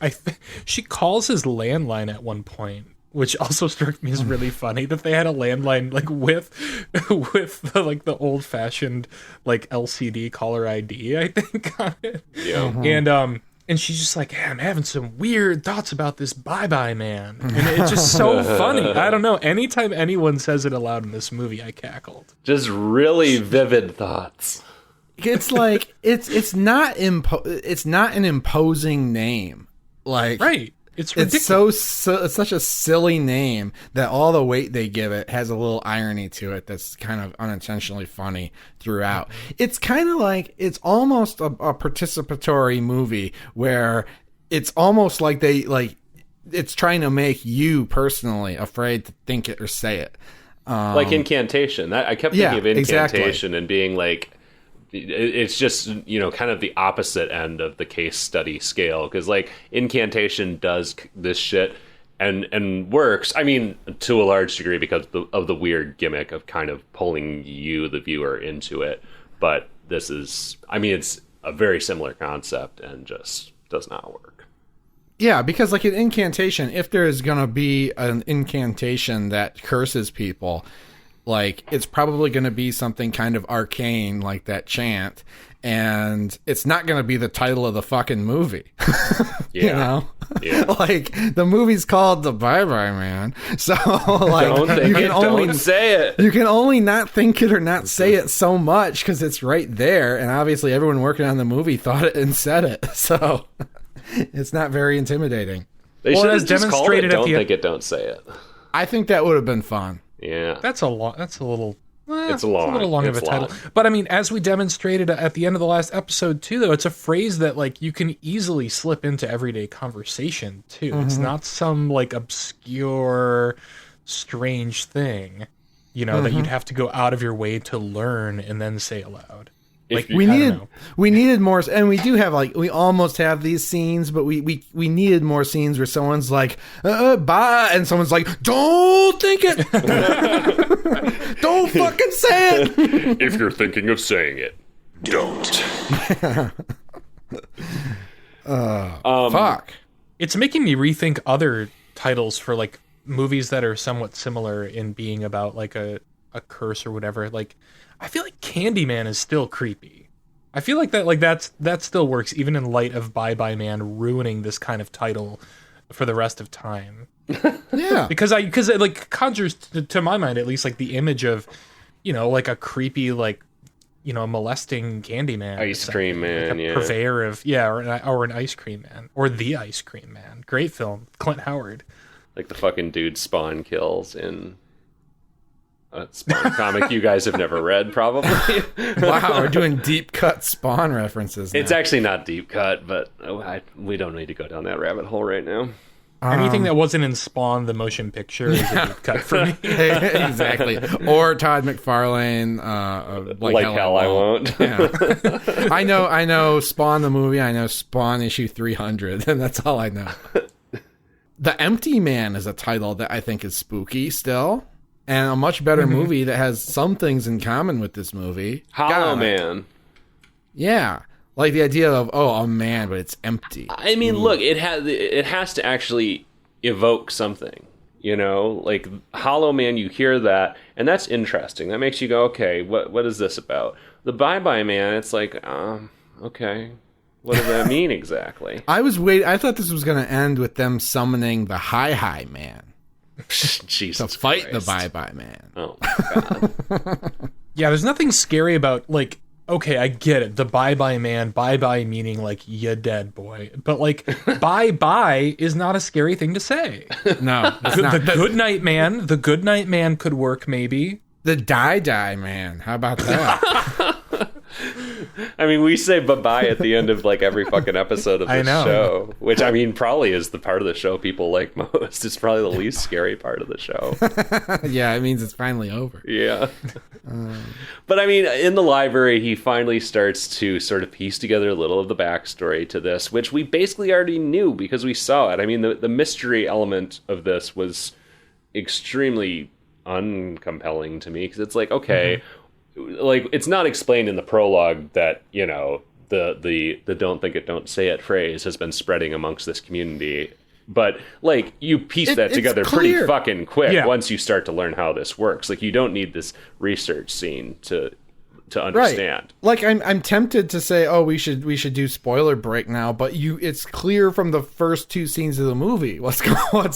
she calls his landline at one point, which also struck me as really funny that they had a landline like with the old fashioned like LCD caller ID, I think, on it. Yeah. And she's just like, hey, I'm having some weird thoughts about this bye-bye man. And it's just so funny. I don't know. Anytime anyone says it aloud in this movie, I cackled. Just really vivid thoughts. It's like it's not an imposing name. Like, right. It's ridiculous. It's such a silly name that all the weight they give it has a little irony to it that's kind of unintentionally funny throughout. It's kind of like, it's almost a participatory movie where it's almost like it's trying to make you personally afraid to think it or say it. Like Incantation. I kept thinking of Incantation exactly. and being like, it's just, kind of the opposite end of the case study scale, because like Incantation does this shit and works. I mean, to a large degree because of the weird gimmick of kind of pulling you, the viewer, into it. But this is, it's a very similar concept and just does not work. Yeah, because like an incantation, if there is going to be an incantation that curses people, like, it's probably going to be something kind of arcane, like that chant, and it's not going to be the title of the fucking movie. Yeah. Yeah. Like, the movie's called The Bye-Bye Man, so, like, don't say it. You can only not think it or not say it so much, because it's right there, and obviously everyone working on the movie thought it and said it, so it's not very intimidating. They should have just called it Don't Think It, Don't Say It. I think that would have been fun. Yeah, it's a little long of a title. But as we demonstrated at the end of the last episode too, though, it's a phrase that like you can easily slip into everyday conversation too. Mm-hmm. It's not some like obscure, strange thing, that you'd have to go out of your way to learn and then say aloud. Like we needed more, and we do have we almost have these scenes, but we needed more scenes where someone's like bye, and someone's like, don't think it, don't fucking say it. If you're thinking of saying it, don't. Fuck. It's making me rethink other titles for like movies that are somewhat similar in being about like a curse or whatever. Like, I feel like Candyman is still creepy. I feel like that still works even in light of Bye Bye Man ruining this kind of title for the rest of time. Yeah, because it like conjures to my mind at least like the image of like a creepy like molesting Candyman, ice cream man, like a purveyor of or an ice cream man, or the ice cream man. Great film, Clint Howard. Like the fucking dude Spawn kills in a Spawn comic you guys have never read, probably. Wow, we're doing deep cut Spawn references now. It's actually not deep cut, but we don't need to go down that rabbit hole right now. Anything that wasn't in Spawn, the motion picture, is a deep cut for me. Exactly. Or Todd McFarlane, like hell I won't. Yeah. I know Spawn the movie, I know Spawn issue 300, and that's all I know. The Empty Man is a title that I think is spooky still. And a much better movie that has some things in common with this movie. Hollow Man. Yeah. Like the idea of, a man, but it's empty. I mean, look, it has to actually evoke something, Like Hollow Man, you hear that, and that's interesting. That makes you go, okay, what is this about? The Bye Bye Man, it's like, okay, what does that mean exactly? I thought this was going to end with them summoning the Hi Man. Jesus to fight Christ. The Bye Bye Man. Oh my God. Yeah, there's nothing scary about like, okay, I get it. The Bye Bye Man, bye bye meaning like you dead boy. But like bye bye is not a scary thing to say. No, it's not. The Good Night Man, the Good Night Man could work maybe. The Die Man. How about that? I mean, we say bye-bye at the end of like every fucking episode of this show, which probably is the part of the show people like most. It's probably the least scary part of the show. Yeah, it means it's finally over. Yeah. But in the library, he finally starts to sort of piece together a little of the backstory to this, which we basically already knew because we saw it. The mystery element of this was extremely uncompelling to me because it's like, okay, like, it's not explained in the prologue that, you know, the don't think it, don't say it phrase has been spreading amongst this community. But, like, you piece that together pretty fucking quick once you start to learn how this works. Like, you don't need this research scene to understand. Right. Like, I'm tempted to say, oh, we should do spoiler break now, but it's clear from the first 2 scenes of the movie what's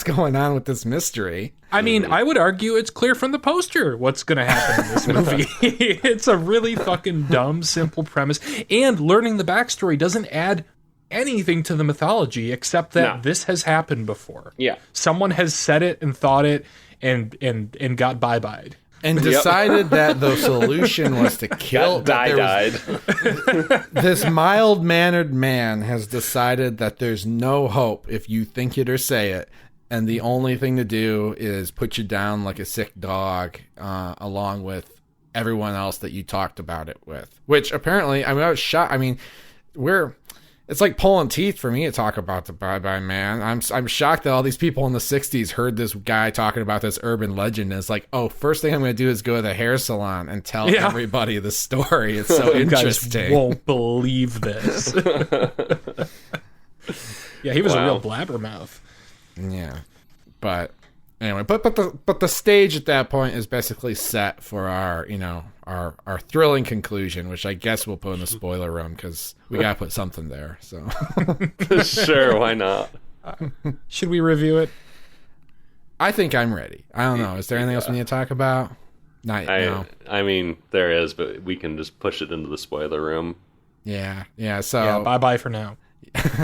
going on with this mystery. I mean, I would argue it's clear from the poster what's going to happen in this movie. It's a really fucking dumb, simple premise, and learning the backstory doesn't add anything to the mythology except that this has happened before. Yeah. Someone has said it and thought it and got bye-byed. And decided that the solution was to kill... died. This mild-mannered man has decided that there's no hope if you think it or say it, and the only thing to do is put you down like a sick dog, along with everyone else that you talked about it with. Which, apparently, I was shocked. I mean, it's like pulling teeth for me to talk about the Bye-Bye Man. I'm shocked that all these people in the 60s heard this guy talking about this urban legend. And it's like, oh, first thing I'm going to do is go to the hair salon and tell everybody the story. It's so interesting. You guys won't believe this. Yeah, he was a real blabbermouth. Yeah. But anyway, but the stage at that point is basically set for our thrilling conclusion, which I guess we'll put in the spoiler room because we gotta put something there. So sure, why not? Should we review it? I think I'm ready. I don't know. Is there anything else we need to talk about? No. I mean, there is, but we can just push it into the spoiler room. Yeah. So bye for now.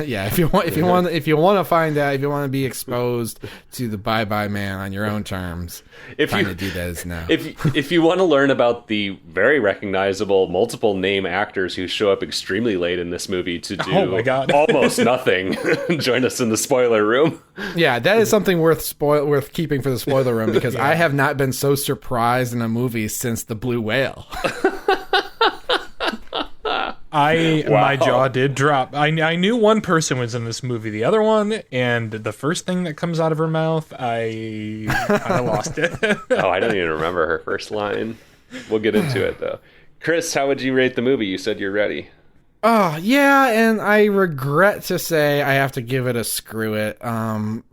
Yeah, if you want to find out, if you want to be exposed to the Bye-Bye Man on your own terms, time to do that is now. If you want to learn about the very recognizable multiple name actors who show up extremely late in this movie to do almost nothing, join us in the spoiler room. Yeah, that is something worth keeping for the spoiler room because I have not been so surprised in a movie since The Blue Whale. My jaw did drop. I knew one person was in this movie, the other one, and the first thing that comes out of her mouth, I kind of lost it. Oh, I don't even remember her first line. We'll get into it, though. Chris, how would you rate the movie? You said you're ready. Oh, yeah, and I regret to say I have to give it a screw it.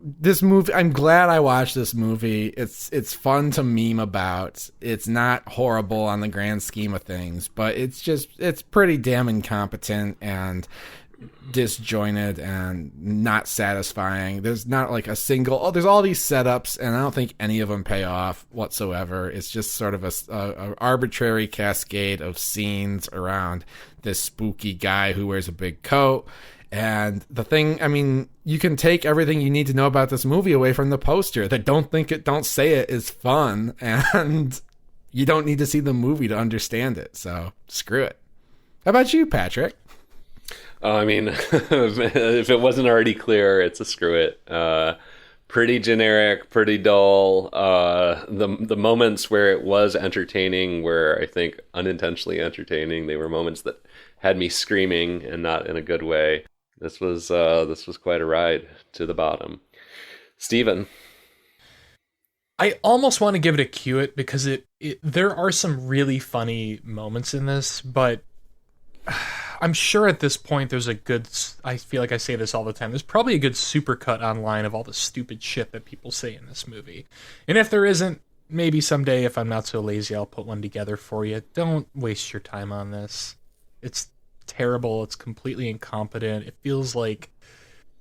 This movie, I'm glad I watched this movie. It's fun to meme about. It's not horrible on the grand scheme of things, but it's pretty damn incompetent and disjointed and not satisfying. There's not like a single, there's all these setups, and I don't think any of them pay off whatsoever. It's just sort of a arbitrary cascade of scenes around this spooky guy who wears a big coat. And the thing, I mean, you can take everything you need to know about this movie away from the poster. The don't think it, don't say it is fun, and you don't need to see the movie to understand it. So screw it. How about you, Patrick? I mean, if it wasn't already clear, it's a screw it. Pretty generic, pretty dull. The moments where it was entertaining were, I think, unintentionally entertaining. They were moments that had me screaming, and not in a good way. This was quite a ride to the bottom. Steven. I almost want to give it a cue it because there are some really funny moments in this, but I'm sure at this point there's a good, I feel like I say this all the time, there's probably a good supercut online of all the stupid shit that people say in this movie. And if there isn't, maybe someday if I'm not so lazy, I'll put one together for you. Don't waste your time on this. It's terrible. It's completely incompetent. It feels like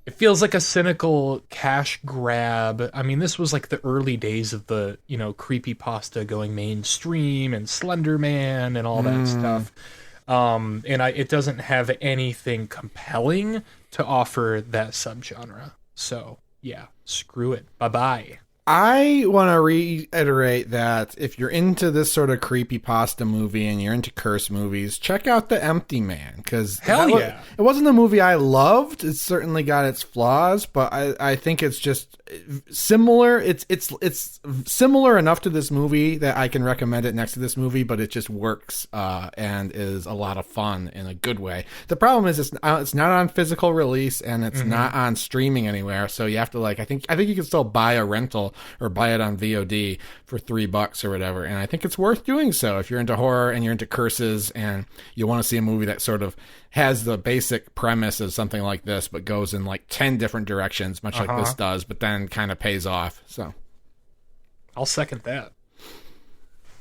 a cynical cash grab. I mean, this was like the early days of the, creepypasta going mainstream and Slender Man and all that stuff. It doesn't have anything compelling to offer that subgenre. So, yeah, screw it. Bye-bye. I want to reiterate that if you're into this sort of creepypasta movie and you're into curse movies, check out The Empty Man. Because it wasn't a movie I loved. It certainly got its flaws, but I think it's just similar. It's similar enough to this movie that I can recommend it next to this movie, but it just works and is a lot of fun in a good way. The problem is it's not on physical release and it's not on streaming anywhere, so you have to I think you can still buy a rental or buy it on VOD for $3 or whatever, and I think it's worth doing so if you're into horror and you're into curses and you want to see a movie that sort of has the basic premise of something like this, but goes in 10 different directions, much like this does, but then kind of pays off. So I'll second that.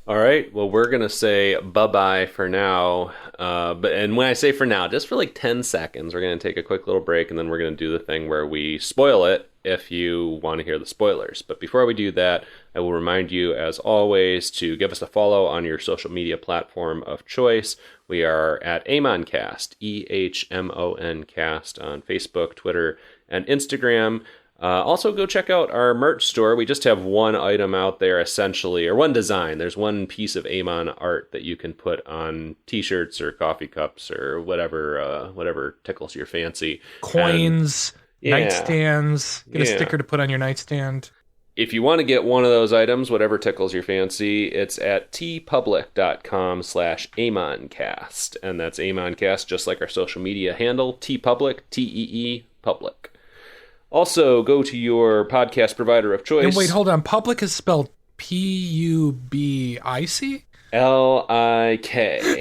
All right. Well, we're going to say bye-bye for now. And when I say for now, just for 10 seconds, we're going to take a quick little break, and then we're going to do the thing where we spoil it if you want to hear the spoilers. But before we do that, I will remind you, as always, to give us a follow on your social media platform of choice. We are at Amoncast, EHMON on Facebook, Twitter, and Instagram. Also, go check out our merch store. We just have one item out there, essentially, or one design. There's one piece of Amon art that you can put on T-shirts or coffee cups or whatever tickles your fancy. Coins, nightstands. Get a sticker to put on your nightstand. If you want to get one of those items, whatever tickles your fancy, it's at tpublic.com/Amoncast. And that's Amoncast, just like our social media handle, tpublic, T-E-E, public. Also, go to your podcast provider of choice. And wait, hold on. Public is spelled P-U-B-I-C? L-I-K.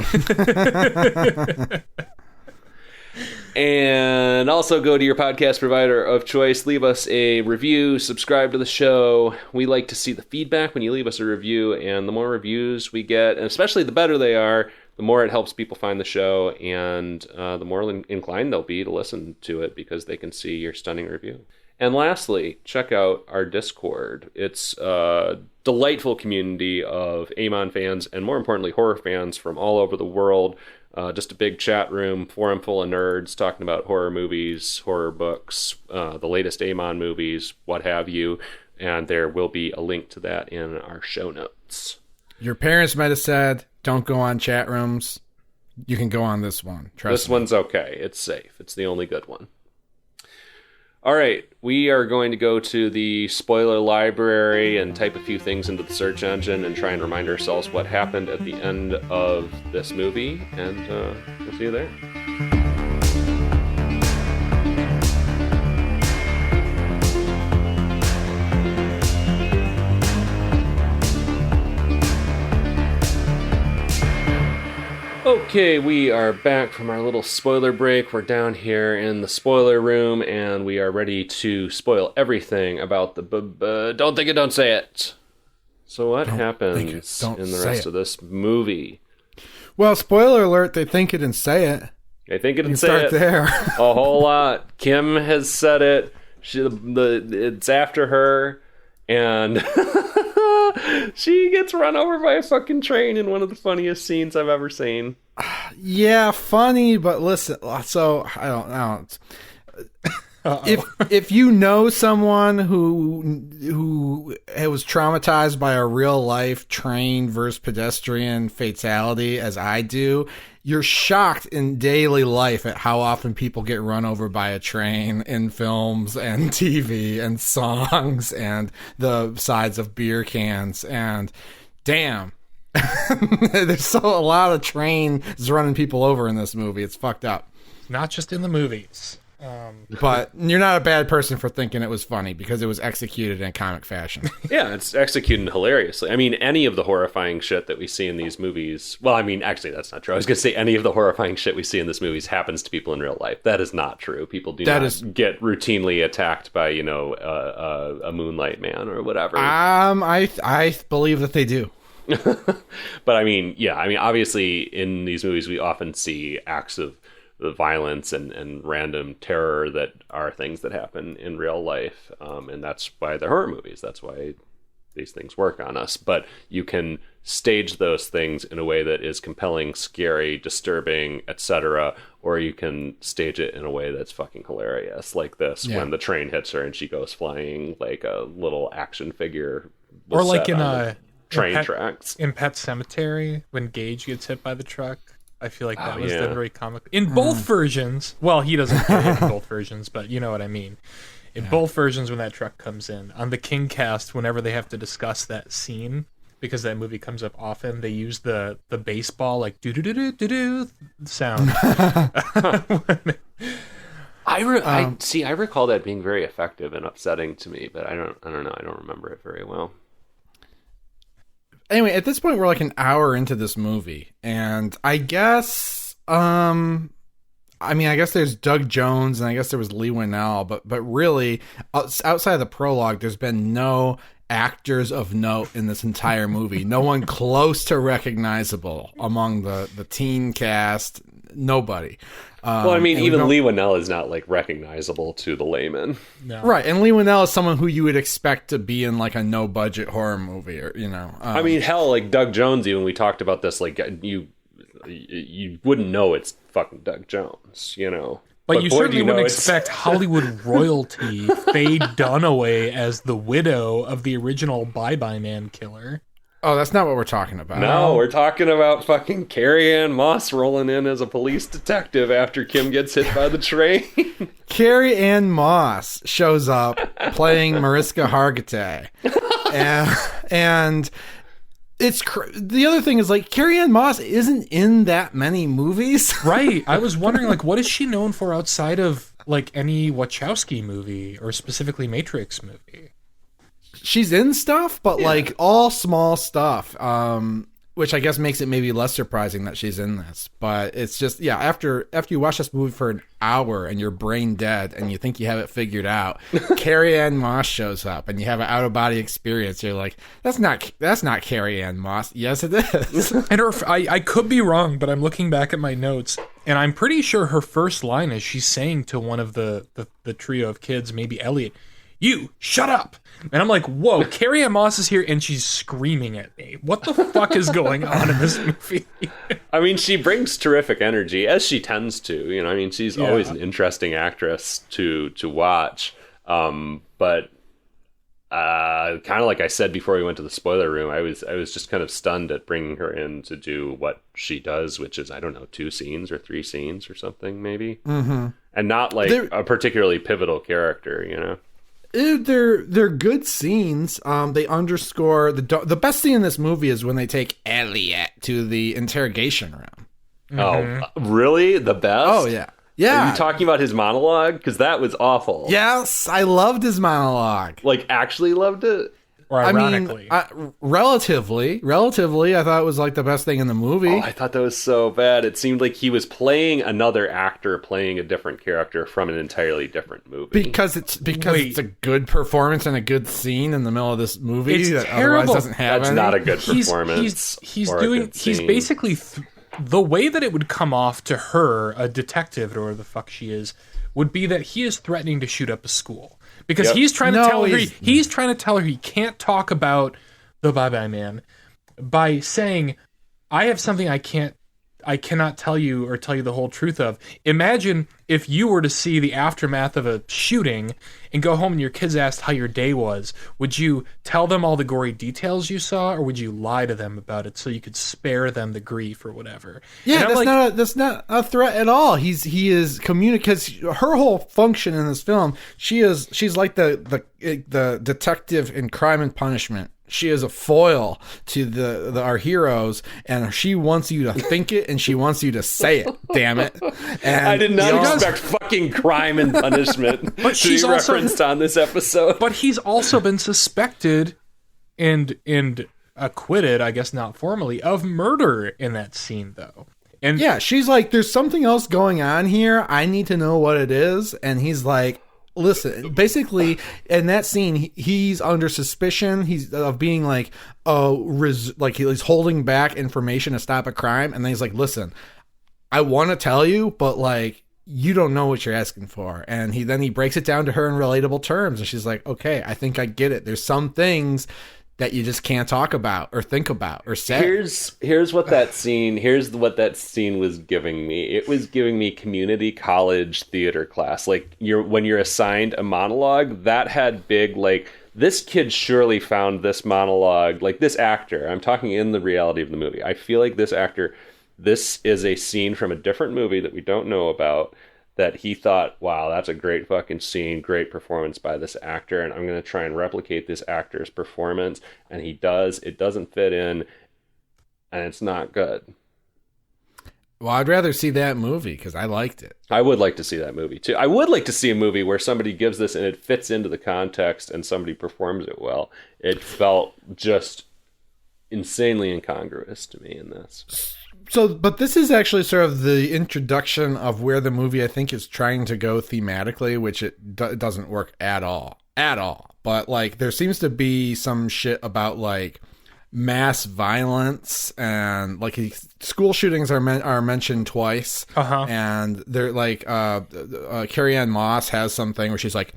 And also go to your podcast provider of choice. Leave us a review. Subscribe to the show. We like to see the feedback when you leave us a review. And the more reviews we get, and especially the better they are, the more it helps people find the show. And the more inclined they'll be to listen to it because they can see your stunning review. And lastly, check out our Discord. It's a delightful community of Amon fans and, more importantly, horror fans from all over the world. Just a big chat room, forum full of nerds talking about horror movies, horror books, the latest Amon movies, what have you. And there will be a link to that in our show notes. Your parents might have said, don't go on chat rooms. You can go on this one. Trust me. This one's okay. It's safe. It's the only good one. All right, we are going to go to the spoiler library and type a few things into the search engine and try and remind ourselves what happened at the end of this movie, and we'll see you there. Okay, we are back from our little spoiler break. We're down here in the spoiler room, and we are ready to spoil everything about the Don't Think It, Don't Say It. So what happens in the rest of this movie? Well, spoiler alert, they think it and say it. They think it and say it. Start there. A whole lot. Kim has said it. It's after her, and... she gets run over by a fucking train in one of the funniest scenes I've ever seen. Yeah, funny, but listen, so I don't know. If you know someone who was traumatized by a real life train versus pedestrian fatality, as I do, you're shocked in daily life at how often people get run over by a train in films and TV and songs and the sides of beer cans. And damn, there's a lot of trains running people over in this movie. It's fucked up. Not just in the movies. But you're not a bad person for thinking it was funny because it was executed in comic fashion. Yeah, it's executed hilariously. I mean, any of the horrifying shit that we see in these movies... Well, I mean, actually, that's not true. I was going to say any of the horrifying shit we see in this movies happens to people in real life. That is not true. People do not get routinely attacked by, a Moonlight Man or whatever. I believe that they do. But I mean, obviously in these movies we often see acts of the violence and random terror that are things that happen in real life. And that's why they're horror movies. That's why these things work on us. But you can stage those things in a way that is compelling, scary, disturbing, etc. Or you can stage it in a way that's fucking hilarious, like this, when the train hits her and she goes flying like a little action figure. Or like in train tracks. In Pet Sematary, when Gage gets hit by the truck. I feel like that was done very comic in both versions. Well, he doesn't get hit in both versions, but you know what I mean. In both versions, when that truck comes in, on the King cast, whenever they have to discuss that scene, because that movie comes up often, they use the baseball like do do do do do do sound. I recall that being very effective and upsetting to me, but I don't know. I don't remember it very well. Anyway, at this point, we're like an hour into this movie, and I guess, I guess there's Doug Jones, and I guess there was Lee Winnell, but really, outside of the prologue, there's been no actors of note in this entire movie. No one close to recognizable among the teen cast. Nobody. Well, I mean, even Lee Winnell is not like recognizable to the layman. No. Right, and Lee Winnell is someone who you would expect to be in like a no-budget horror movie, or I mean, hell, like Doug Jones. Even we talked about this, like you wouldn't know it's fucking Doug Jones, But you boy, certainly wouldn't it's- expect Hollywood royalty Faye Dunaway as the widow of the original Bye Bye Man killer. Oh, that's not what we're talking about. No, we're talking about fucking Carrie Ann Moss rolling in as a police detective after Kim gets hit by the train. Carrie Ann Moss shows up playing Mariska Hargitay. and it's the other thing is, like, Carrie Ann Moss isn't in that many movies. Right. I was wondering, like, what is she known for outside of, like, any Wachowski movie or specifically Matrix movie? She's in stuff, but like all small stuff, which I guess makes it maybe less surprising that she's in this. But it's just, after you watch this movie for an hour and you're brain dead and you think you have it figured out, Carrie Ann Moss shows up and you have an out of body experience. You're like, that's not Carrie Ann Moss. Yes, it is. And I could be wrong, but I'm looking back at my notes, and I'm pretty sure her first line is she's saying to one of the trio of kids, maybe Elliot, "You shut up." And I'm like, whoa, Carrie Ann Moss is here and she's screaming at me. What the fuck is going on in this movie? I mean, she brings terrific energy, as she tends to. I mean, she's always an interesting actress to watch. But kind of like I said before we went to the spoiler room, I was just kind of stunned at bringing her in to do what she does, which is, I don't know, 2 scenes or 3 scenes or something, maybe. Mm-hmm. And not like a particularly pivotal character, They're good scenes. They underscore the best scene in this movie is when they take Elliot to the interrogation room. Mm-hmm. Oh, really? The best? Oh yeah. Are you talking about his monologue? Because that was awful. Yes, I loved his monologue. Like, actually loved it? Or ironically. I mean, relatively, I thought it was like the best thing in the movie. Oh, I thought that was so bad. It seemed like he was playing another actor playing a different character from an entirely different movie. Because it's a good performance and a good scene in the middle of this movie it's that terrible. Otherwise doesn't have That's any. not a good performance. He's basically the way that it would come off to her, a detective or the fuck she is, would be that he is threatening to shoot up a school. Because he's trying to tell her he's trying to tell her he can't talk about the Bye Bye Man by saying, I have something I cannot tell you or tell you the whole truth of. Imagine if you were to see the aftermath of a shooting and go home and your kids asked how your day was. Would you tell them all the gory details you saw, or would you lie to them about it so you could spare them the grief or whatever? Yeah, that's not a threat at all. He is because her whole function in this film, she's like the detective in Crime and Punishment. She is a foil to our heroes, and she wants you to think it, and she wants you to say it. Damn it! And I did not expect fucking Crime and Punishment but to be referenced on this episode. But he's also been suspected and acquitted, I guess not formally, of murder in that scene, though. And yeah, she's like, "There's something else going on here. I need to know what it is," and he's like, listen, basically, in that scene, he's under suspicion. He's of being like, he's holding back information to stop a crime, and then he's like, "Listen, I want to tell you, but like, you don't know what you're asking for." And he breaks it down to her in relatable terms, and she's like, "Okay, I think I get it. There's some things that you just can't talk about or think about or say." Here's what that scene was giving me. It was giving me community college theater class. Like when you're assigned a monologue, that had big, like, this kid surely found this monologue, like this actor, I'm talking in the reality of the movie. I feel like this actor, this is a scene from a different movie that we don't know about. that he thought, wow, that's a great fucking scene, great performance by this actor, and I'm going to try and replicate this actor's performance. And he does. It doesn't fit in, and it's not good. Well, I'd rather see that movie because I liked it. I would like to see that movie, too. I would like to see a movie where somebody gives this and it fits into the context and somebody performs it well. It felt just insanely incongruous to me in this. So, but this is actually sort of the introduction of where the movie, I think, is trying to go thematically, which it doesn't work at all. At all. But, like, there seems to be some shit about, like, mass violence and, like, school shootings are mentioned twice. And they're, like, Carrie-Anne Moss has something where she's like,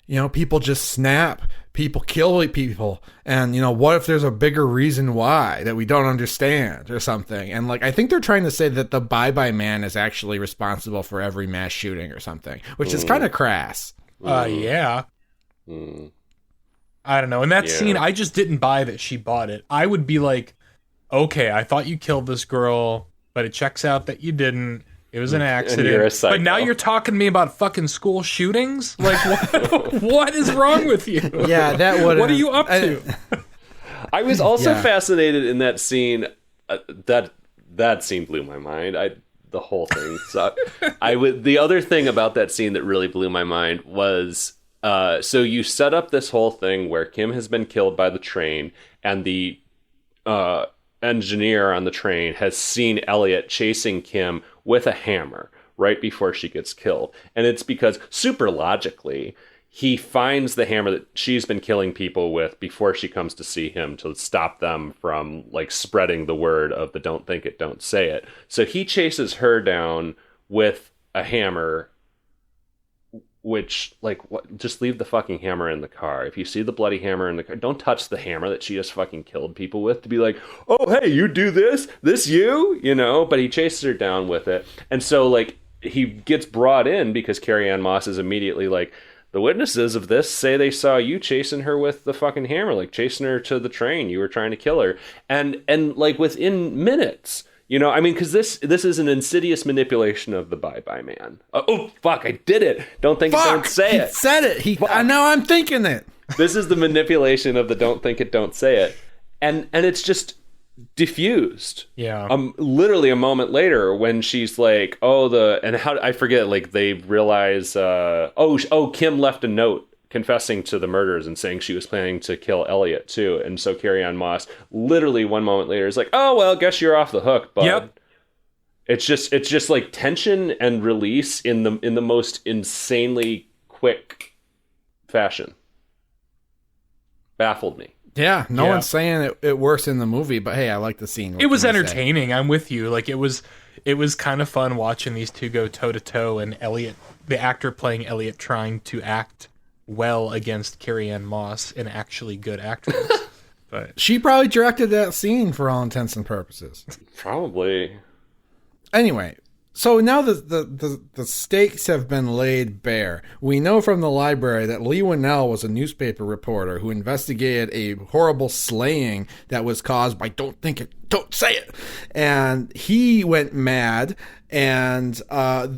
you know, people just snap. People kill people. And, you know, what if there's a bigger reason why that we don't understand or something? And, like, I think they're trying to say that the Bye-Bye Man is actually responsible for every mass shooting or something, which is kind of crass. Yeah. I don't know. In that scene, I just didn't buy that she bought it. I would be like, okay, I thought you killed this girl, but it checks out that you didn't. It was an accident. You're a psycho. But now you're talking to me about fucking school shootings? Like, what is wrong with you? Yeah, that would. What are you up to? I was also fascinated in that scene. That scene blew my mind. The whole thing sucked. The other thing about that scene that really blew my mind was, so you set up this whole thing where Kim has been killed by the train, and the engineer on the train has seen Elliot chasing Kim with a hammer right before she gets killed. And it's because, super logically, he finds the hammer that she's been killing people with before she comes to see him to stop them from, like, spreading the word of the don't think it, don't say it. So he chases her down with a hammer, which, like, what, just leave the fucking hammer in the car. If you see the bloody hammer in the car, don't touch the hammer that she just fucking killed people with, to be like, oh, hey, you do this you know. But he chases her down with it, and so, like, he gets brought in because Carrie-Anne Moss is immediately like, the witnesses of this say they saw you chasing her with the fucking hammer, like chasing her to the train. You were trying to kill her, and like within minutes. You know, I mean, because this is an insidious manipulation of the Bye-Bye Man. Oh, fuck, I did it. Don't think it, don't say it. He said it. I know I'm thinking it. This is the manipulation of the don't think it, don't say it. And it's just diffused. Yeah. Literally a moment later when she's like, I forget, like, they realize, Kim left a note confessing to the murders and saying she was planning to kill Elliot too. And so Carrie-Anne Moss literally 1 moment later is like, oh, well, guess you're off the hook, bud. Yep. It's just like tension and release in the most insanely quick fashion. Baffled me. Yeah, no one's saying it works in the movie, but hey, I like the scene. It was entertaining. I'm with you. Like, it was kind of fun watching these two go toe to toe, and Elliot, the actor playing Elliot, trying to act well against Carrie-Anne Moss, an actually good actress. But she probably directed that scene for all intents and purposes. Probably. Anyway, so now the stakes have been laid bare. We know from the library that Lee Winnell was a newspaper reporter who investigated a horrible slaying that was caused by don't think it, don't say it. And he went mad and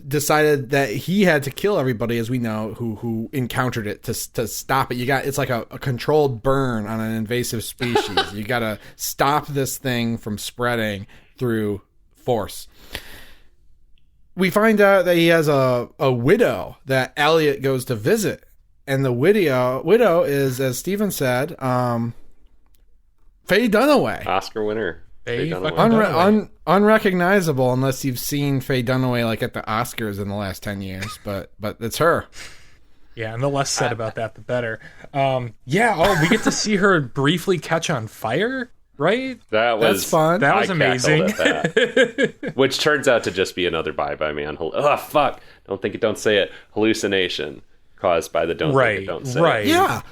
decided that he had to kill everybody, as we know, who encountered it to stop it. It's like a controlled burn on an invasive species. You got to stop this thing from spreading through force. We find out that he has a widow that Elliot goes to visit. And the widow is, as Steven said, Faye Dunaway. Oscar winner. Faye Dunaway. Unrecognizable unless you've seen Faye Dunaway like at the Oscars in the last 10 years. But it's her. Yeah, and the less said about that, the better. We get to see her briefly catch on fire. Right? That's fun. That was amazing. At that. Which turns out to just be another Bye-Bye Man. Oh, fuck. Don't think it, don't say it. Hallucination caused by the don't think it, don't say it. Yeah.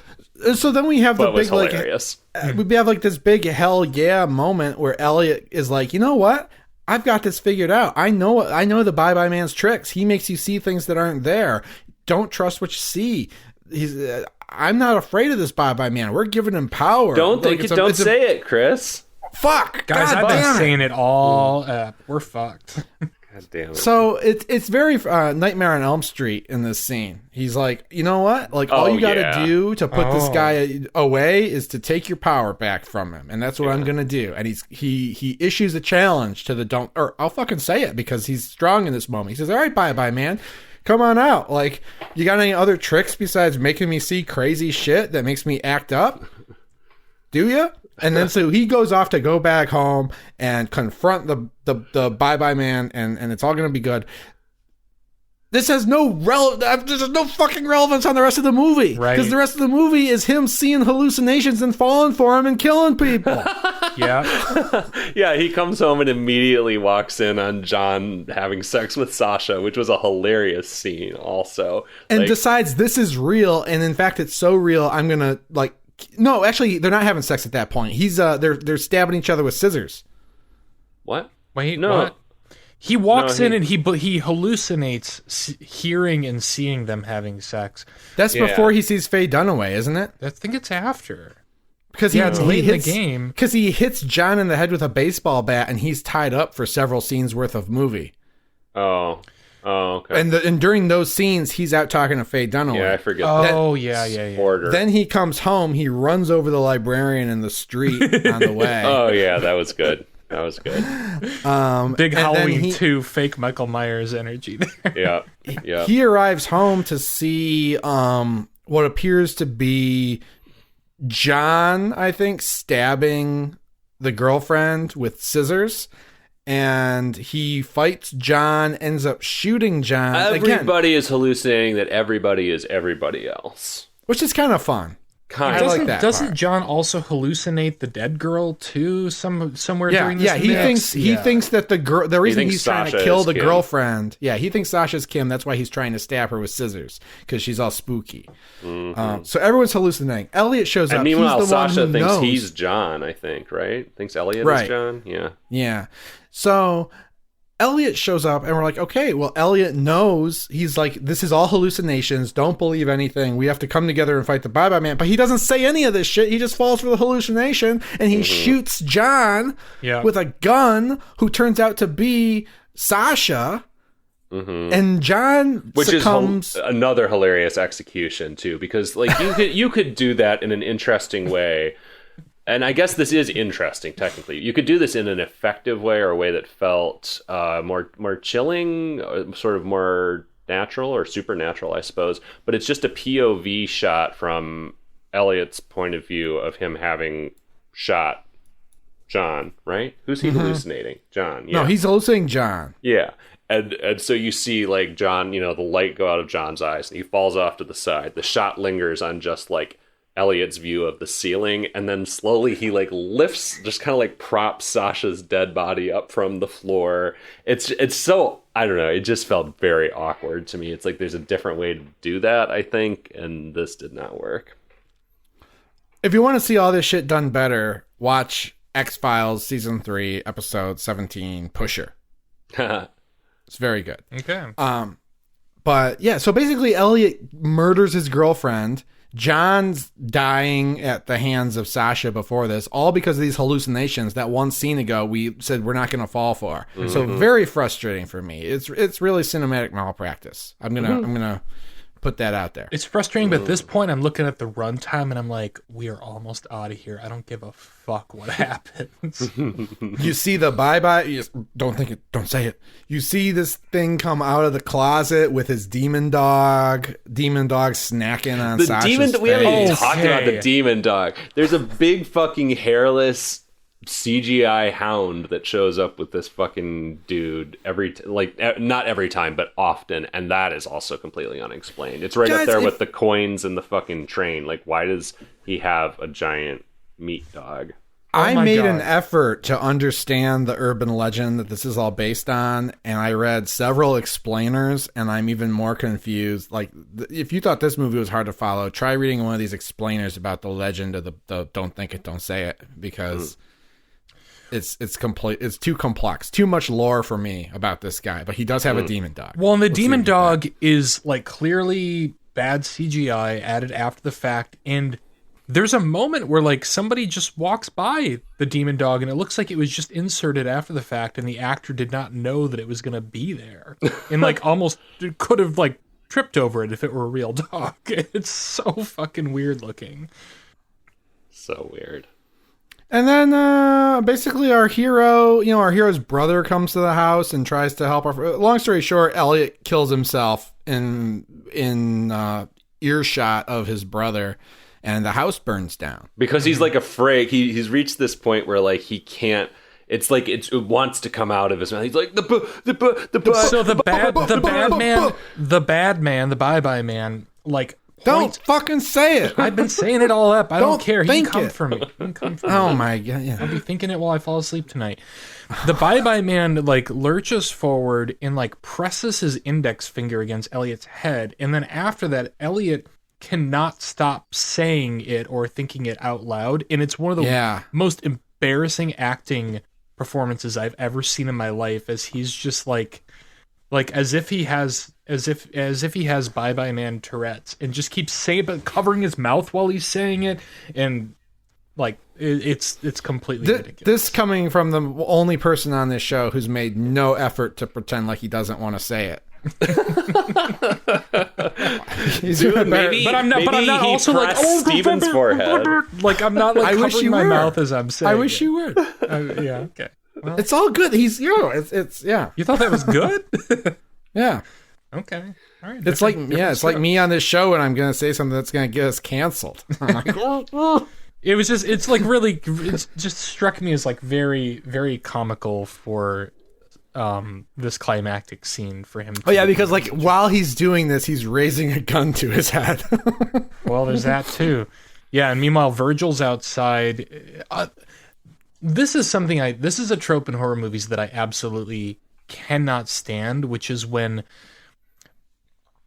So then we have the big, hilarious. We have like this big hell yeah moment where Elliot is like, you know what? I've got this figured out. I know the Bye-Bye Man's tricks. He makes you see things that aren't there. Don't trust what you see. I'm not afraid of this Bye-Bye Man. We're giving him power. Don't think it, don't say it, Chris. Fuck. Guys, I've been saying it all. We're fucked. God damn it. So it's very Nightmare on Elm Street in this scene. He's like, you know what? Like, all you got to do to put this guy away is to take your power back from him, and that's what I'm gonna do. And he issues a challenge to the don't, or I'll fucking say it because he's strong in this moment. He says, "All right, bye, man. Come on out. Like, you got any other tricks besides making me see crazy shit that makes me act up? Do you?" And then so he goes off to go back home and confront the bye-bye man, and it's all going to be good. This has there's no fucking relevance on the rest of the movie. Right. Because the rest of the movie is him seeing hallucinations and falling for him and killing people. Yeah. Yeah, he comes home and immediately walks in on John having sex with Sasha, which was a hilarious scene also. And decides this is real, and in fact it's so real, I'm going to, like, no, actually, they're not having sex at that point. He's they're stabbing each other with scissors. What? Wait, no. what? He walks in and he hallucinates hearing and seeing them having sex. That's before he sees Faye Dunaway, isn't it? I think it's after. Because it's late in the game. Because he hits John in the head with a baseball bat, and he's tied up for several scenes worth of movie. Oh, okay. And during those scenes, he's out talking to Faye Dunaway. Yeah, I forget. Yeah. Order. Then he comes home. He runs over the librarian in the street on the way. Oh yeah, that was good. That was good. Big Halloween 2 fake Michael Myers energy there. Yeah. He arrives home to see what appears to be John, I think, stabbing the girlfriend with scissors. And he fights John, ends up shooting John. Everybody is hallucinating that everybody is everybody else. Which is kind of fun. I like that Doesn't part. John also hallucinate the dead girl too? Somewhere during this he mix? thinks that the reason he's trying Sasha to kill is the Kim. girlfriend. Yeah, he thinks Sasha's Kim. That's why he's trying to stab her with scissors because she's all spooky. Mm-hmm. So everyone's hallucinating. Elliot shows up. And meanwhile, he's the Sasha one who thinks knows. he's John. I think, right? Thinks Elliot Right. is John. Yeah. Yeah. So Elliot shows up and we're like, okay, well, Elliot knows. He's like, this is all hallucinations. Don't believe anything. We have to come together and fight the Bye-Bye Man. But he doesn't say any of this shit. He just falls for the hallucination and he shoots John with a gun who turns out to be Sasha. And John succumbs. Is another hilarious execution too, because like you could do that in an interesting way. And I guess this is interesting, technically. You could do this in an effective way or a way that felt more chilling, sort of more natural or supernatural, I suppose. But it's just a POV shot from Elliot's point of view of him having shot John, right? Who's he hallucinating? John. Yeah. No, he's hallucinating John. Yeah. And so you see, like, John, the light go out of John's eyes, and he falls off to the side. The shot lingers on just, like, Elliot's view of the ceiling, and then slowly he like lifts, just kind of like props Sasha's dead body up from the floor. It's so, I don't know, it just felt very awkward to me. It's like there's a different way to do that, I think, and this did not work. If you want to see all this shit done better, watch X-Files Season 3, Episode 17, Pusher. It's very good. Okay. But yeah, so basically Elliot murders his girlfriend. John's dying at the hands of Sasha before this, all because of these hallucinations that one scene ago we said we're not going to fall for. So very frustrating for me. It's really cinematic malpractice. I'm gonna put that out there. It's frustrating, but at this point I'm looking at the runtime and I'm like, we are almost out of here. I don't give a fuck what happens. You see the bye-bye, you just don't say it. You see this thing come out of the closet with his demon dog snacking on The Sasha's demon, face. we haven't even talked about the Okay. demon dog. There's a big fucking hairless CGI hound that shows up with this fucking dude not every time, but often, and that is also completely unexplained. It's right up there with the coins and the fucking train. Like, why does he have a giant meat dog? I my made God. an effort to understand the urban legend that this is all based on, and I read several explainers, and I'm even more confused. Like, if you thought this movie was hard to follow, try reading one of these explainers about the legend of the Don't Think It, Don't Say It, because it's complete. It's too complex, too much lore for me about this guy. But he does have a demon dog. Well, and the Let's see demon what you dog is like clearly bad CGI added after the fact, and There's a moment where like somebody just walks by the demon dog and it looks like it was just inserted after the fact and the actor did not know that it was going to be there. And like almost could have like tripped over it if it were a real dog. It's so fucking weird looking. So weird. And then basically our hero's brother comes to the house and tries to help our... Long story short, Elliot kills himself in earshot of his brother. And the house burns down because he's like afraid. He's reached this point where like he can't. It's like it wants to come out of his mouth. He's like the bad man, the bye man, like don't fucking say it. I've been saying it all up. I don't care. He can come for me. Oh my god! Yeah. I'll be thinking it while I fall asleep tonight. The bye man like lurches forward and like presses his index finger against Elliot's head, and then after that, Elliot cannot stop saying it or thinking it out loud, and it's one of the most embarrassing acting performances I've ever seen in my life, as he's just like as if he has bye man Tourette's and just keeps saying but covering his mouth while he's saying it, and like it's completely ridiculous. This coming from the only person on this show who's made no effort to pretend like he doesn't want to say it. Dude, maybe, but I'm not also like Steven's forehead. Like I'm not like covering my mouth as I'm saying. I wish you would. Yeah, okay. Well, it's all good. It's yeah. You thought that was good? Yeah. Okay. All right. It's like it's like me on this show, and I'm gonna say something that's gonna get us canceled. I'm like, it was just it just struck me as like very, very comical for this climactic scene for him. Oh yeah, because like while he's doing this, he's raising a gun to his head. Well, there's that too. Yeah, and meanwhile Virgil's outside. This is a trope in horror movies that I absolutely cannot stand, which is when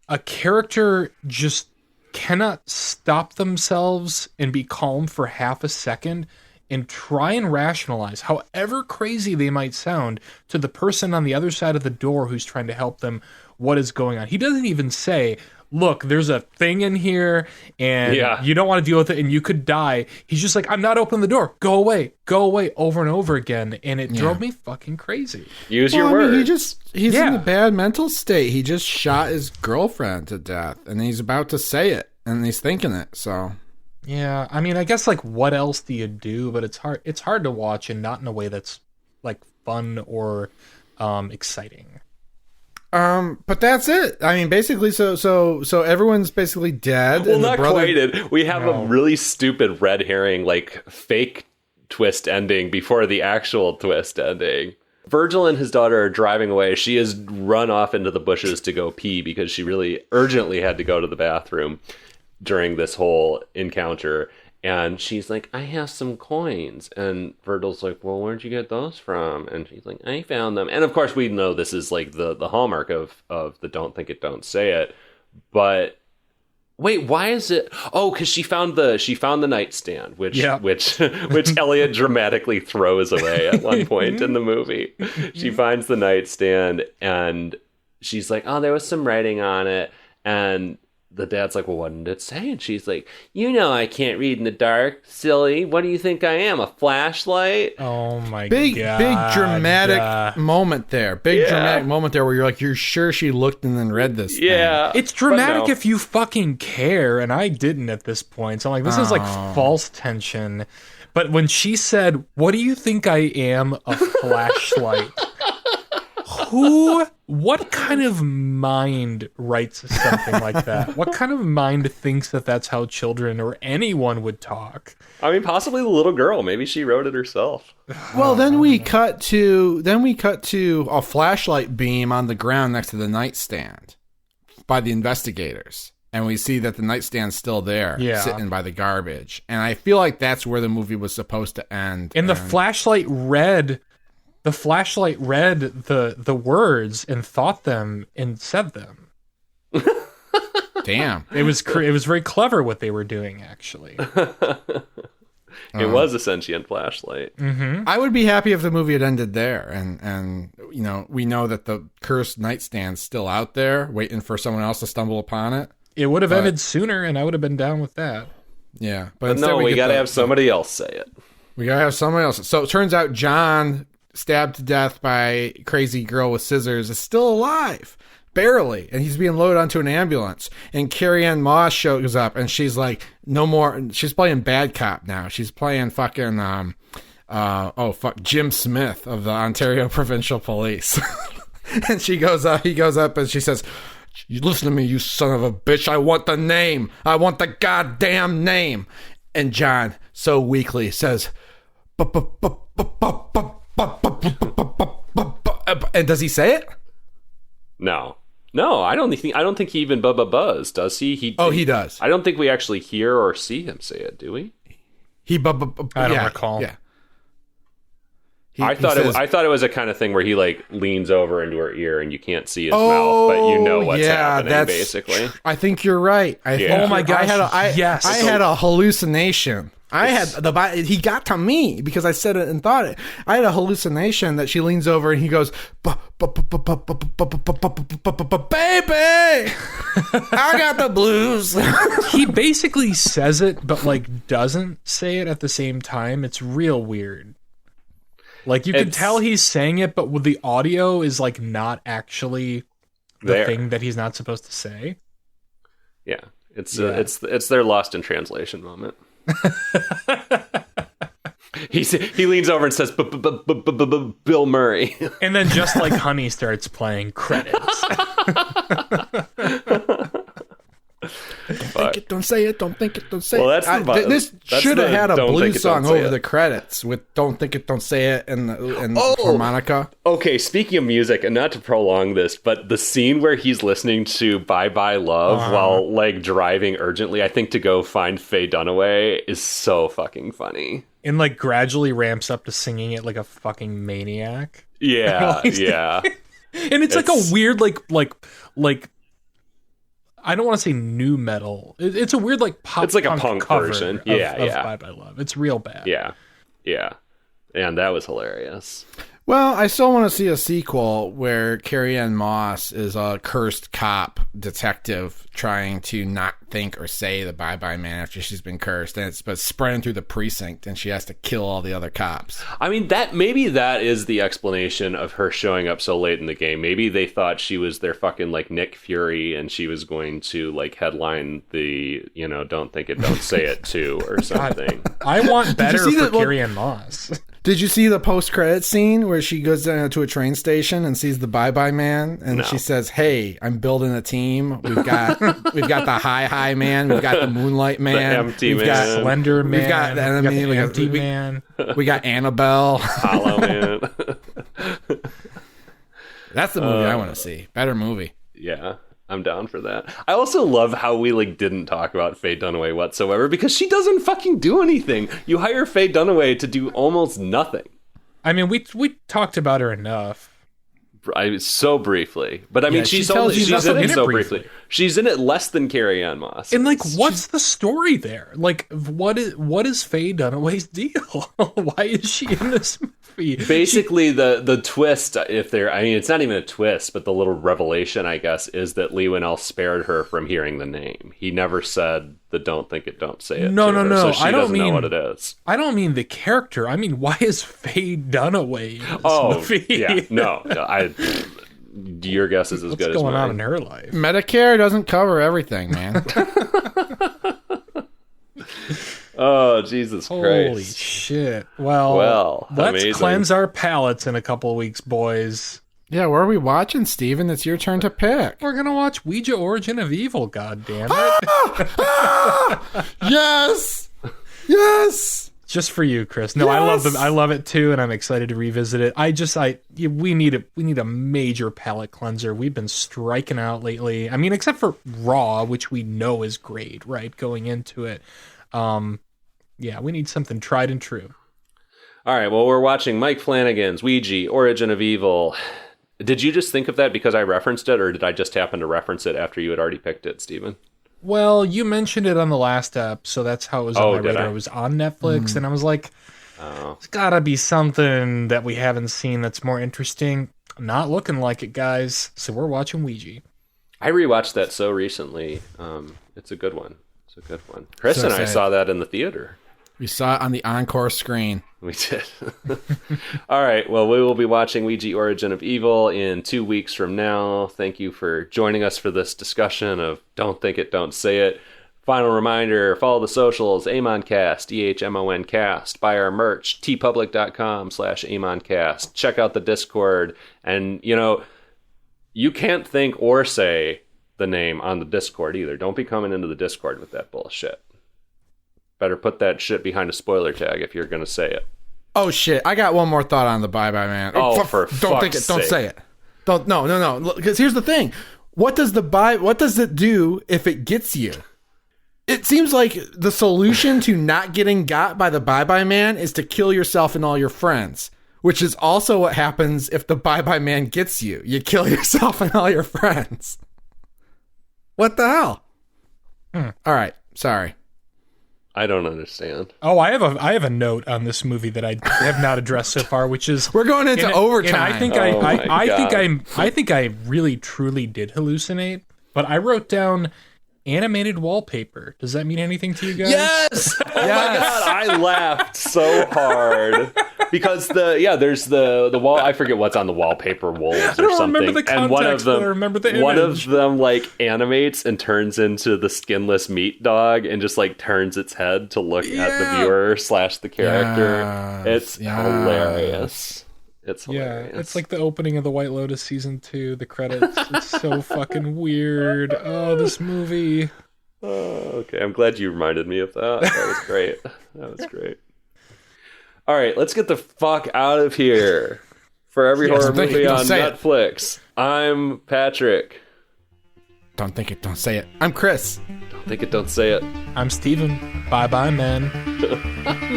a character just cannot stop themselves and be calm for half a second and try and rationalize, however crazy they might sound, to the person on the other side of the door who's trying to help them, what is going on. He doesn't even say, look, there's a thing in here and you don't want to deal with it and you could die. He's just like, I'm not opening the door. Go away, over and over again. And it drove me fucking crazy. Use your words. He's in a bad mental state. He just shot his girlfriend to death and he's about to say it and he's thinking it. So yeah, I mean, I guess like what else do you do? But it's hard to watch and not in a way that's like fun or exciting. But that's it. I mean, basically, so everyone's basically dead. Well, not quite. We have a really stupid red herring, like fake twist ending before the actual twist ending. Virgil and his daughter are driving away. She has run off into the bushes to go pee because she really urgently had to go to the bathroom during this whole encounter. And she's like, I have some coins. And Virgil's like, well, where'd you get those from? And she's like, I found them. And of course, we know this is like the hallmark of the don't think it, don't say it. But wait, why is it? Oh, because she found the nightstand, which Elliot dramatically throws away at one point in the movie. She finds the nightstand and she's like, oh, there was some writing on it. And the dad's like, well, what did it say? And she's like, you know I can't read in the dark, silly. What do you think I am, a flashlight? Oh my god. Big dramatic moment there. Dramatic moment there where you're like, you're sure she looked and then read this thing. It's dramatic if you fucking care, and I didn't at this point. So I'm like, this is like false tension. But when she said, what do you think I am, a flashlight? What kind of mind writes something like that? What kind of mind thinks that that's how children or anyone would talk? I mean, possibly the little girl. Maybe she wrote it herself. Well, then we cut to a flashlight beam on the ground next to the nightstand by the investigators. And we see that the nightstand's still there, sitting by the garbage. And I feel like that's where the movie was supposed to end. And the flashlight read the words and thought them and said them. Damn. It was very clever what they were doing, actually. It was a sentient flashlight. Mm-hmm. I would be happy if the movie had ended there, and you know, we know that the cursed nightstand's still out there, waiting for someone else to stumble upon it. It would have ended sooner, and I would have been down with that. Yeah, But instead no, we get got to have somebody else say it. We gotta have somebody else. So it turns out John, stabbed to death by crazy girl with scissors, is still alive. Barely. And he's being loaded onto an ambulance. And Carrie-Anne Moss shows up and she's like, no more. She's playing bad cop now. She's playing fucking, Jim Smith of the Ontario Provincial Police. And he goes up and she says, you listen to me, you son of a bitch. I want the name. I want the goddamn name. And John, so weakly, says, and does he say it? No, I don't think he even buzz, does he? He does. I don't think we actually hear or see him say it, do we? I don't recall. Yeah. I thought it was a kind of thing where he like leans over into her ear and you can't see his mouth, but you know what's happening. Basically, I think you're right. Oh my gosh! I had a hallucination. He got to me because I said it and thought it. I had a hallucination that she leans over and he goes, baby, I got the blues. He basically says it, but like doesn't say it at the same time. It's real weird. Like you can tell he's saying it, but with the audio is like not actually the thing that he's not supposed to say. Yeah, it's their lost in translation moment. He leans over and says, "Bill Murray," and then just like Honey starts playing credits. Don't think it, don't say it. Don't think it, don't say well, it. This should have had a blues song over the credits with "Don't Think It, Don't Say It" and harmonica. Okay, speaking of music, and not to prolong this, but the scene where he's listening to "Bye Bye Love" while like driving urgently, I think to go find Faye Dunaway, is so fucking funny. And like gradually ramps up to singing it like a fucking maniac. Yeah, yeah. And it's like a weird like. I don't want to say new metal. It's a weird like pop. It's like a punk version. Of Bye Bye Love. It's real bad. Yeah, and that was hilarious. Well, I still want to see a sequel where Carrie-Anne Moss is a cursed cop detective trying to not think or say the bye-bye man after she's been cursed, and it's spreading through the precinct, and she has to kill all the other cops. I mean, maybe that is the explanation of her showing up so late in the game. Maybe they thought she was their fucking, like, Nick Fury, and she was going to, like, headline the, Don't Think It, Don't Say It too, or something. I want better for Carrie-Anne Moss. Did you see the post-credit scene where she goes down to a train station and sees the bye-bye man, and she says, "Hey, I'm building a team. We've got the high man, we've got the moonlight man, the empty we've man, got Slender man, we've got the empty man, we got Annabelle, Hollow Man." That's the movie I want to see. Better movie. Yeah. I'm down for that. I also love how we didn't talk about Faye Dunaway whatsoever because she doesn't fucking do anything. You hire Faye Dunaway to do almost nothing. I mean, we talked about her enough. So briefly, but I mean, she's in it so briefly. She's in it less than Carrie-Anne Moss. And what's the story there? Like, what is Faye Dunaway's deal? Why is she in this movie? Basically, the twist, it's not even a twist, but the little revelation, I guess, is that Lee Winnell spared her from hearing the name. He never said the "Don't Think It, Don't Say It." No. So she doesn't know what it is. I don't mean the character. I mean, why is Faye Dunaway in this movie? Yeah, no, your guess is as good as mine. What's going on in her life? Medicare doesn't cover everything, man. Oh, Jesus Christ. Holy shit. Well, let's amazing. Cleanse our palates in a couple of weeks, boys. Yeah, what are we watching, Steven? It's your turn to pick. We're going to watch Ouija Origin of Evil, goddammit. Yes! Yes! Just for you, Chris. No, yes! I love it too, and I'm excited to revisit it. We need a major palate cleanser. We've been striking out lately. I mean, except for Raw, which we know is great, right? Going into it. Yeah, we need something tried and true. All right, well, we're watching Mike Flanagan's Ouija, Origin of Evil. Did you just think of that because I referenced it, or did I just happen to reference it after you had already picked it, Steven? Well, you mentioned it on the last ep, so that's how it was on my radar. It was on Netflix, and I was like, there's gotta be something that we haven't seen that's more interesting. Not looking like it, guys, so we're watching Ouija. I rewatched that so recently. It's a good one. It's a good one. Chris So and I sad. saw that in the theater. We saw it on the encore screen. We did. All right. Well, we will be watching Ouija Origin of Evil in 2 weeks from now. Thank you for joining us for this discussion of Don't Think It, Don't Say It. Final reminder, follow the socials, AmonCast, EHMONcast. Buy our merch, tpublic.com/AmonCast. Check out the Discord. And, you can't think or say the name on the Discord either. Don't be coming into the Discord with that bullshit. Better put that shit behind a spoiler tag if you're going to say it. Oh shit! I got one more thought on the Bye Bye Man. Oh, for don't think it. fuck's Don't sake. say it. Don't. No. Because here's the thing. What does it do if it gets you? It seems like the solution to not getting got by the Bye Bye Man is to kill yourself and all your friends, which is also what happens if the Bye Bye Man gets you. You kill yourself and all your friends. What the hell? All right. Sorry. I don't understand. Oh, I have a note on this movie that I have not addressed so far, which is We're going into overtime. And I think Oh my I think I really truly did hallucinate, but I wrote down animated wallpaper. Does that mean anything to you guys? Yes. Oh my god, I laughed so hard because there's the wall. I forget what's on the wallpaper, wolves or don't something. remember the and one of context, them, but I remember the one image. of them like animates and turns into the skinless meat dog and just like turns its head to look at the viewer / the character. It's hilarious. It's hilarious. Yeah, it's like the opening of the White Lotus season 2, the credits. It's so fucking weird. Oh, this movie. Okay, I'm glad you reminded me of that. That was great. That was great. All right, let's get the fuck out of here. For every horror don't think movie it, don't on say it. Netflix, I'm Patrick. Don't think it. Don't say it. I'm Chris. Don't think it, don't say it. I'm Steven. Bye-bye, man.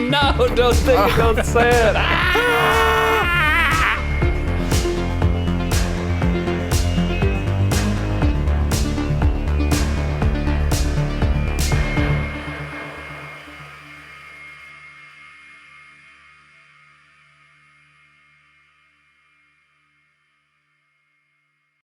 No, don't think it, don't say it. Ah!